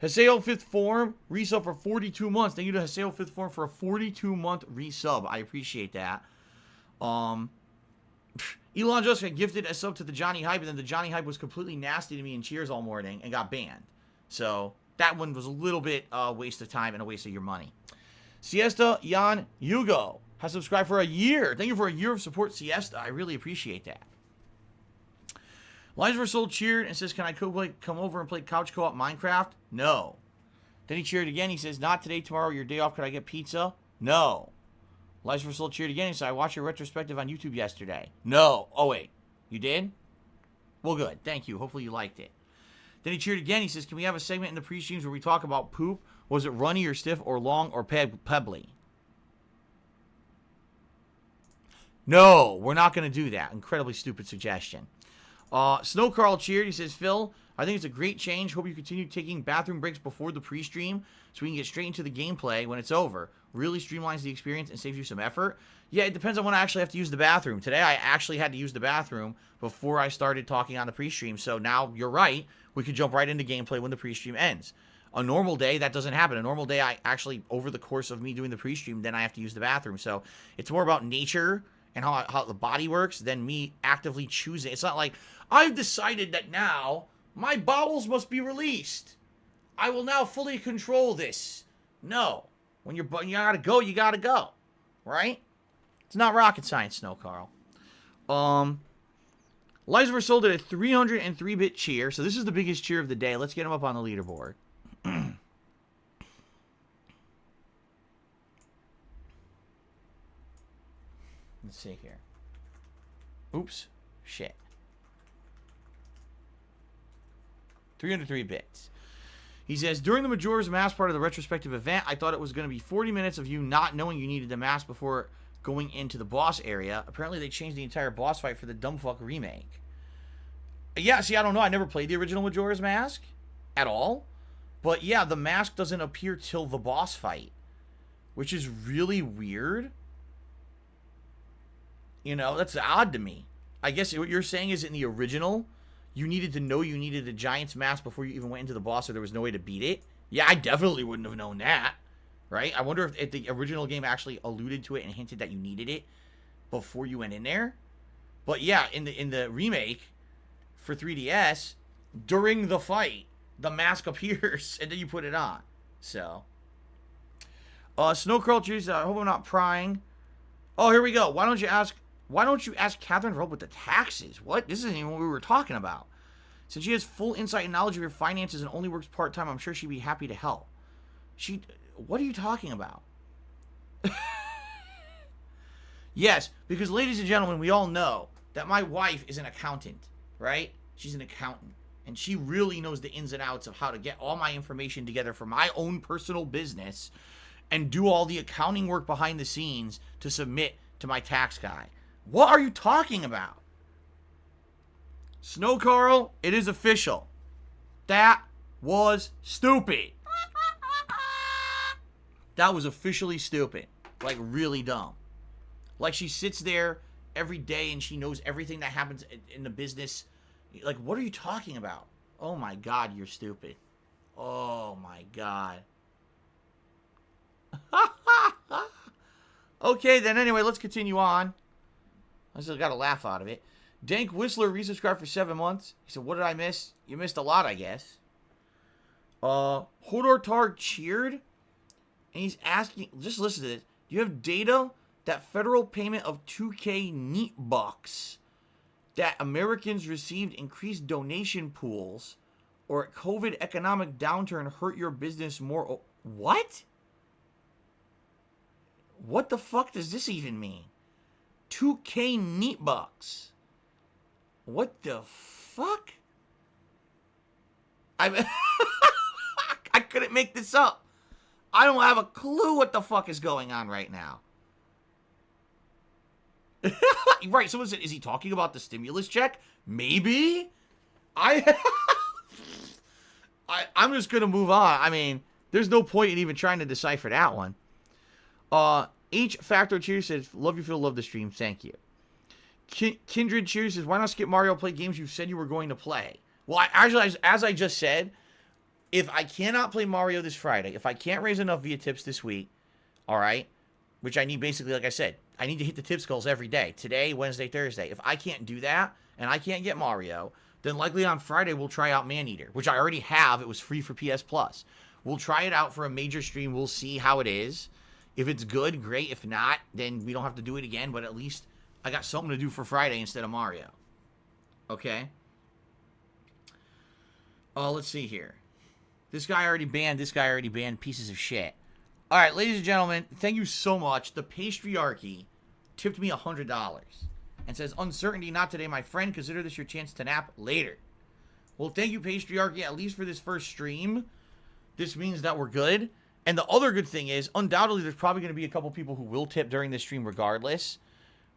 Speaker 1: Haseo 5th Form, resub for 42 months. Thank you to Haseo 5th Form for a 42-month resub. I appreciate that. Elon just got gifted a sub to the Johnny Hype, and then the Johnny Hype was completely nasty to me in Cheers all morning and got banned. So that one was a little bit waste of time and a waste of your money. Siesta Jan Hugo has subscribed for a year. Thank you for a year of support, Siesta. I really appreciate that. Lines for Soul cheered and says, can I come over and play couch co-op Minecraft? No. Then he cheered again. He says, not today, tomorrow, your day off. Could I get pizza? No. Lines for Soul cheered again. He said, I watched your retrospective on YouTube yesterday. No. Oh, wait. You did? Well, good. Thank you. Hopefully you liked it. Then he cheered again. He says, can we have a segment in the pre-streams where we talk about poop? Was it runny or stiff or long or pebbly? No, we're not going to do that. Incredibly stupid suggestion. Snow Carl cheered. He says, Phil, I think it's a great change. Hope you continue taking bathroom breaks before the pre-stream so we can get straight into the gameplay when it's over. Really streamlines the experience and saves you some effort. Yeah, it depends on when I actually have to use the bathroom. Today, I actually had to use the bathroom before I started talking on the pre-stream. So now, you're right. We could jump right into gameplay when the pre-stream ends. A normal day, that doesn't happen. A normal day, I actually, over the course of me doing the pre-stream, then I have to use the bathroom. So it's more about nature and how the body works than me actively choosing. It's not like, I've decided that now my bowels must be released. I will now fully control this. No. When you gotta go, you gotta go. Right? It's not rocket science, Snow Carl. Liza Versol did a 303-bit cheer. So this is the biggest cheer of the day. Let's get him up on the leaderboard. Let's see here. Oops. Shit. 303 bits. He says, during the Majora's Mask part of the retrospective event, I thought it was going to be 40 minutes of you not knowing you needed the mask before going into the boss area. Apparently, they changed the entire boss fight for the Dumbfuck remake. Yeah, see, I don't know. I never played the original Majora's Mask at all. But yeah, the mask doesn't appear till the boss fight, which is really weird. You know, that's odd to me. I guess what you're saying is in the original, you needed to know you needed a giant's mask before you even went into the boss, or there was no way to beat it. Yeah, I definitely wouldn't have known that, right? I wonder if the original game actually alluded to it and hinted that you needed it before you went in there. But yeah, in the remake for 3DS, during the fight, the mask appears and then you put it on. So, Snow Crouchers, I hope I'm not prying. Oh, here we go. Why don't you ask Catherine for help with the taxes? What? This isn't even what we were talking about. Since she has full insight and knowledge of your finances and only works part-time, I'm sure she'd be happy to help. What are you talking about? Yes, because ladies and gentlemen, we all know that my wife is an accountant, right? She's an accountant. And she really knows the ins and outs of how to get all my information together for my own personal business and do all the accounting work behind the scenes to submit to my tax guy. What are you talking about? Snow Carl, it is official. That was stupid. That was officially stupid. Like, really dumb. Like, she sits there every day and she knows everything that happens in the business. Like, what are you talking about? Oh my God, you're stupid. Oh my God. Okay, then anyway, let's continue on. I still got a laugh out of it. Dank Whistler resubscribed for 7 months. He said, what did I miss? You missed a lot, I guess. Hodor Tar cheered. And he's asking, just listen to this. Do you have data that federal payment of 2K neat bucks that Americans received increased donation pools or COVID economic downturn hurt your business more? What? What the fuck does this even mean? 2K neat bucks. What the fuck? I couldn't make this up. I don't have a clue what the fuck is going on right now. Right, someone said, is he talking about the stimulus check? Maybe. I'm just gonna move on. I mean, there's no point in even trying to decipher that one. H Factor Cheers says, love you, Phil, love the stream, thank you. Kindred Cheers says, why not skip Mario, play games you said you were going to play? Well, as I just said, if I cannot play Mario this Friday, if I can't raise enough via tips this week, all right, which I need basically, like I said, I need to hit the tips goals every day. Today, Wednesday, Thursday. If I can't do that, and I can't get Mario, then likely on Friday we'll try out Maneater, which I already have. It was free for PS Plus. We'll try it out for a major stream. We'll see how it is. If it's good, great. If not, then we don't have to do it again, but at least I got something to do for Friday instead of Mario. Okay? Let's see here. This guy already banned. This guy already banned. Pieces of shit. All right, ladies and gentlemen, thank you so much. The Patriarchy tipped me $100 and says, uncertainty, not today, my friend. Consider this your chance to nap later. Well, thank you, Patriarchy, at least for this first stream. This means that we're good. And the other good thing is, undoubtedly, there's probably going to be a couple people who will tip during this stream regardless,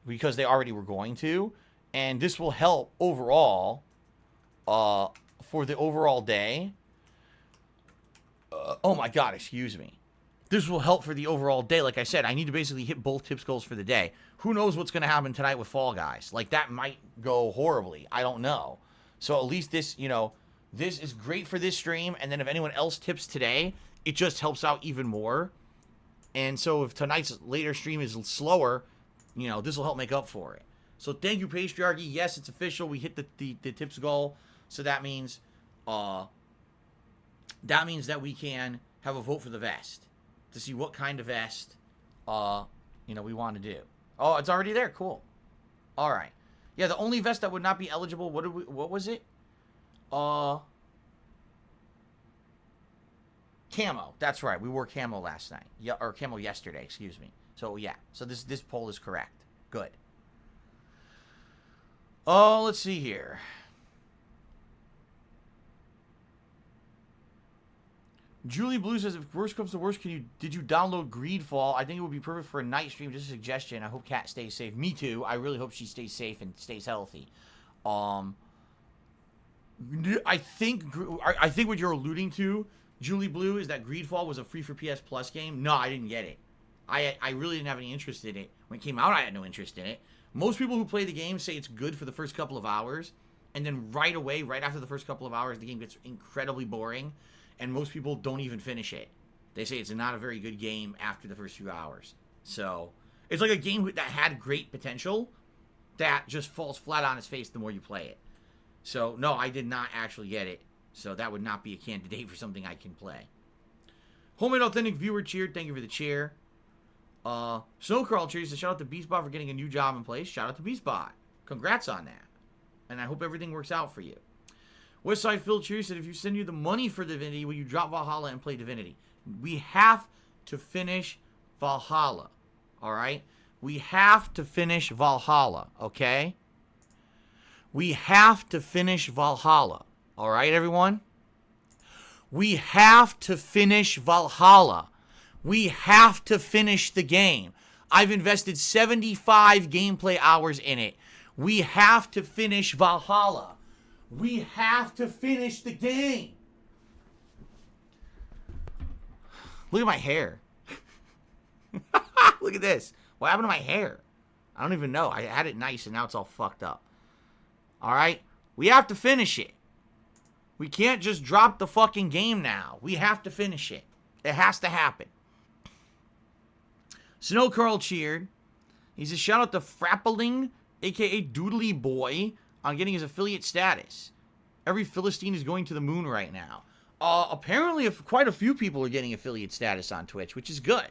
Speaker 1: because they already were going to. And this will help overall for the overall day. Oh my God, excuse me. This will help for the overall day. Like I said, I need to basically hit both tips goals for the day. Who knows what's going to happen tonight with Fall Guys? Like, that might go horribly. I don't know. So at least this, you know, this is great for this stream. And then if anyone else tips today, it just helps out even more. And so if tonight's later stream is slower, you know, this will help make up for it. So thank you, Patriarchy. Yes, it's official. We hit the tips goal. So that means that we can have a vote for the vest to see what kind of vest, you know, we want to do. Oh, it's already there. Cool. All right. Yeah, the only vest that would not be eligible. What was it? Camo. That's right. We wore camo last night. Yeah, or camo yesterday. Excuse me. So yeah. So this poll is correct. Good. Oh, let's see here. Julie Blue says, if worst comes to worst, did you download Greedfall? I think it would be perfect for a night stream. Just a suggestion. I hope Kat stays safe. Me too. I really hope she stays safe and stays healthy. I think what you're alluding to, Julie Blue, is that Greedfall was a free for PS Plus game. No, I didn't get it. I really didn't have any interest in it. When it came out, I had no interest in it. Most people who play the game say it's good for the first couple of hours, and then right away, right after the first couple of hours, the game gets incredibly boring, and most people don't even finish it. They say it's not a very good game after the first few hours. So, it's like a game that had great potential that just falls flat on its face the more you play it. So, no, I did not actually get it. So, that would not be a candidate for something I can play. Homemade Authentic Viewer cheered. Thank you for the cheer. Snowcrawl cheers to shout out to Beastbot for getting a new job in place. Shout out to Beastbot. Congrats on that. And I hope everything works out for you. Westside Phil cheers said, if you send you the money for Divinity, will you drop Valhalla and play Divinity? We have to finish Valhalla. Alright? We have to finish Valhalla. Okay? We have to finish Valhalla. Alright, everyone? We have to finish Valhalla. We have to finish the game. I've invested 75 gameplay hours in it. We have to finish Valhalla. We have to finish the game. Look at my hair. Look at this. What happened to my hair? I don't even know. I had it nice and now it's all fucked up. Alright? We have to finish it. We can't just drop the fucking game now. We have to finish it. It has to happen. Snow Carl cheered. He says, shout out to Frappling, a.k.a. Doodly Boy, on getting his affiliate status. Every Philistine is going to the moon right now. Apparently, quite a few people are getting affiliate status on Twitch, which is good.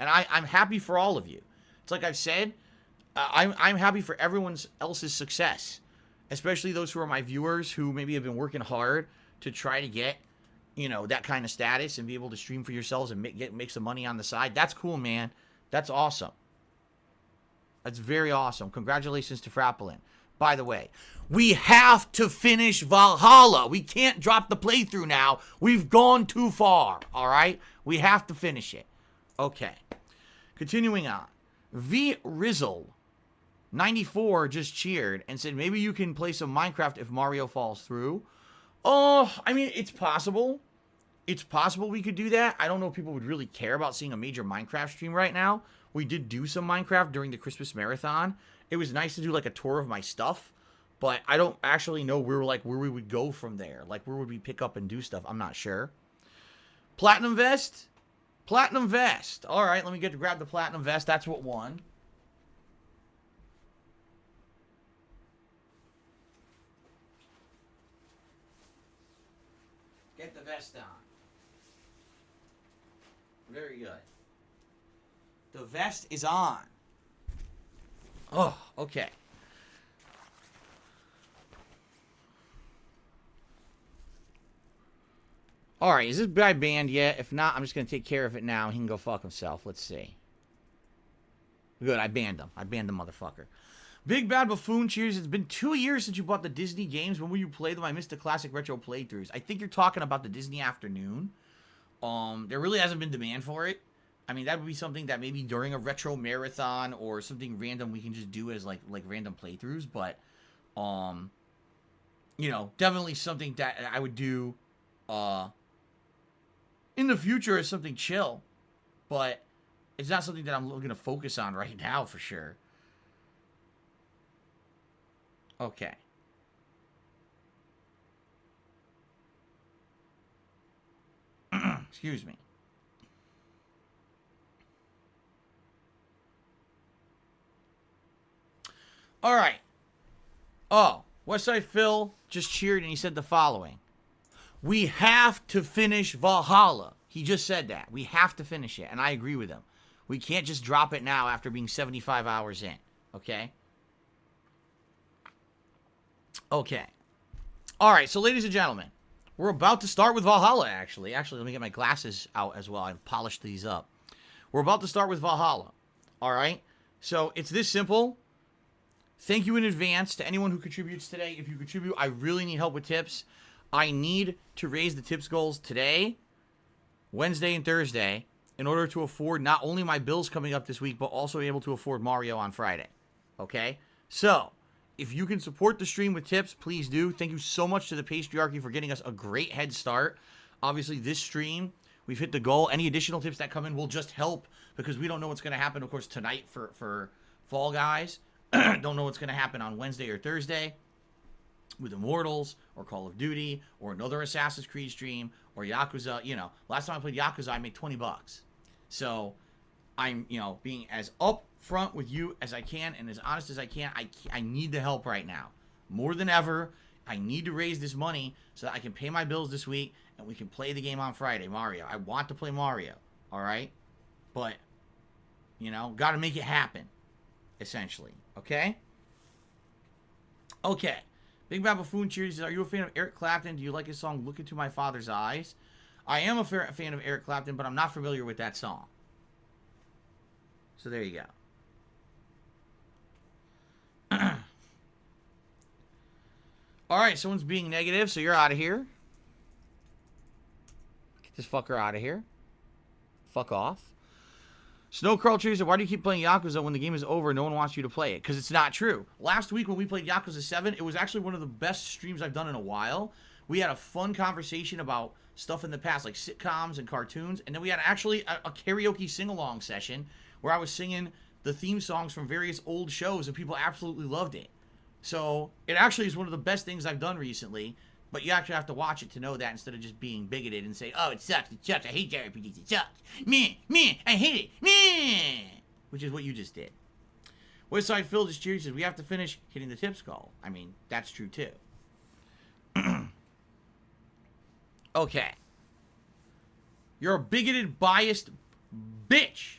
Speaker 1: And I'm happy for all of you. It's like I've said, I'm happy for everyone else's success. Especially those who are my viewers who maybe have been working hard to try to get, you know, that kind of status and be able to stream for yourselves and make some money on the side. That's cool, man. That's awesome. That's very awesome. Congratulations to Frappelin. By the way, we have to finish Valhalla. We can't drop the playthrough now. We've gone too far, all right? We have to finish it. Okay. Continuing on. V Rizzle 94 just cheered and said, maybe you can play some Minecraft if Mario falls through. Oh, I mean, it's possible. It's possible we could do that. I don't know if people would really care about seeing a major Minecraft stream right now. We did do some Minecraft during the Christmas marathon. It was nice to do like a tour of my stuff, but I don't actually know where we would go from there. Like, where would we pick up and do stuff? I'm not sure. Platinum Vest? Platinum Vest. All right, let me get to grab the Platinum Vest. That's what won. Get the vest on. Very good. The vest is on. Oh, okay. Alright, is this guy banned yet? If not, I'm just going to take care of it now. He can go fuck himself. Let's see. Good, I banned him. I banned the motherfucker. Big Bad Buffoon cheers. It's been 2 years since you bought the Disney games. When will you play them? I missed the classic retro playthroughs. I think you're talking about the Disney Afternoon. There really hasn't been demand for it. I mean, that would be something that maybe during a retro marathon or something random we can just do as like random playthroughs. But, you know, definitely something that I would do in the future as something chill. But it's not something that I'm looking to focus on right now for sure. Okay. Excuse me. All right. Oh, Westside Phil just cheered and he said the following. We have to finish Valhalla. He just said that. We have to finish it, and I agree with him. We can't just drop it now after being 75 hours in. Okay? Okay. All right, so ladies and gentlemen, we're about to start with Valhalla, actually. Actually, let me get my glasses out as well. I've polished these up. We're about to start with Valhalla. All right? So it's this simple. Thank you in advance to anyone who contributes today. If you contribute, I really need help with tips. I need to raise the tips goals today, Wednesday, and Thursday in order to afford not only my bills coming up this week, but also be able to afford Mario on Friday. Okay? So, if you can support the stream with tips, please do. Thank you so much to the Patriarchy for getting us a great head start. Obviously, this stream, we've hit the goal. Any additional tips that come in will just help because we don't know what's going to happen, of course, tonight for Fall Guys. Don't know what's going to happen on Wednesday or Thursday with Immortals or Call of Duty or another Assassin's Creed stream or Yakuza. You know, last time I played Yakuza, I made $20. So I'm, you know, being as upfront with you as I can and as honest as I can. I need the help right now. More than ever, I need to raise this money so that I can pay my bills this week and we can play the game on Friday, Mario. I want to play Mario, all right? But, you know, got to make it happen, essentially, okay? Okay. Big Bad Buffoon Cheers says, are you a fan of Eric Clapton? Do you like his song, Look Into My Father's Eyes? I am a fan of Eric Clapton, but I'm not familiar with that song. So there you go. Alright, someone's being negative, so you're out of here. Get this fucker out of here. Fuck off. Snowcrawl Trees, why do you keep playing Yakuza when the game is over and no one wants you to play it? Because it's not true. Last week when we played Yakuza 7, it was actually one of the best streams I've done in a while. We had a fun conversation about stuff in the past, like sitcoms and cartoons. And then we had actually a karaoke sing-along session where I was singing the theme songs from various old shows and people absolutely loved it. So it actually is one of the best things I've done recently. But you actually have to watch it to know that instead of just being bigoted and say, oh, it sucks, I hate JRPGs, it sucks. Me, I hate it, me. Which is what you just did. Westside Phil just cheers says, we have to finish hitting the tips goal. I mean, that's true too. Okay. You're a bigoted, biased bitch.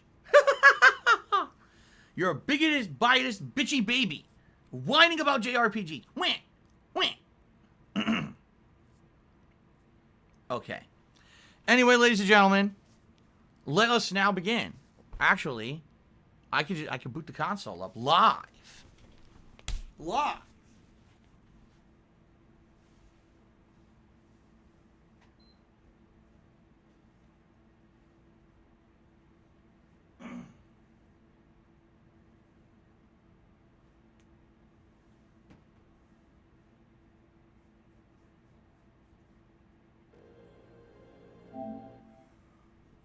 Speaker 1: You're a bigoted, biased, bitchy baby. Whining about JRPGs. Wah. Okay. Anyway, ladies and gentlemen, let us now begin. Actually, I could boot the console up live.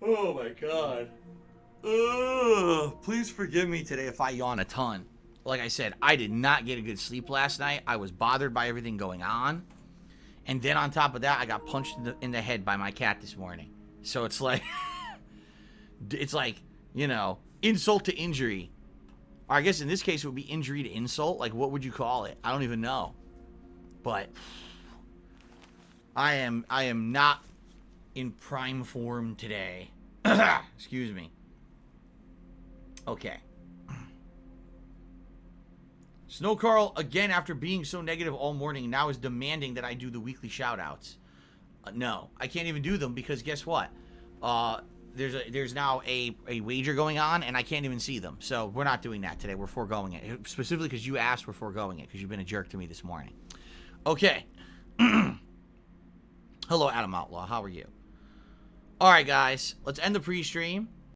Speaker 1: Oh my god. Please forgive me today if I yawn a ton. Like I said, I did not get a good sleep last night. I was bothered by everything going on. And then on top of that, I got punched in the head by my cat this morning. So it's like, you know, insult to injury. Or I guess in this case it would be injury to insult. Like, what would you call it? I don't even know. But I am not in prime form today. Excuse me. Okay. Snow Carl, again, after being so negative all morning, now is demanding that I do the weekly shoutouts. No, I can't even do them because guess what? There's now a wager going on, and I can't even see them. So we're not doing that today. We're foregoing it. Specifically because you asked, we're foregoing it because you've been a jerk to me this morning. Okay. Hello, Adam Outlaw. How are you? All right, guys. Let's end the pre-stream.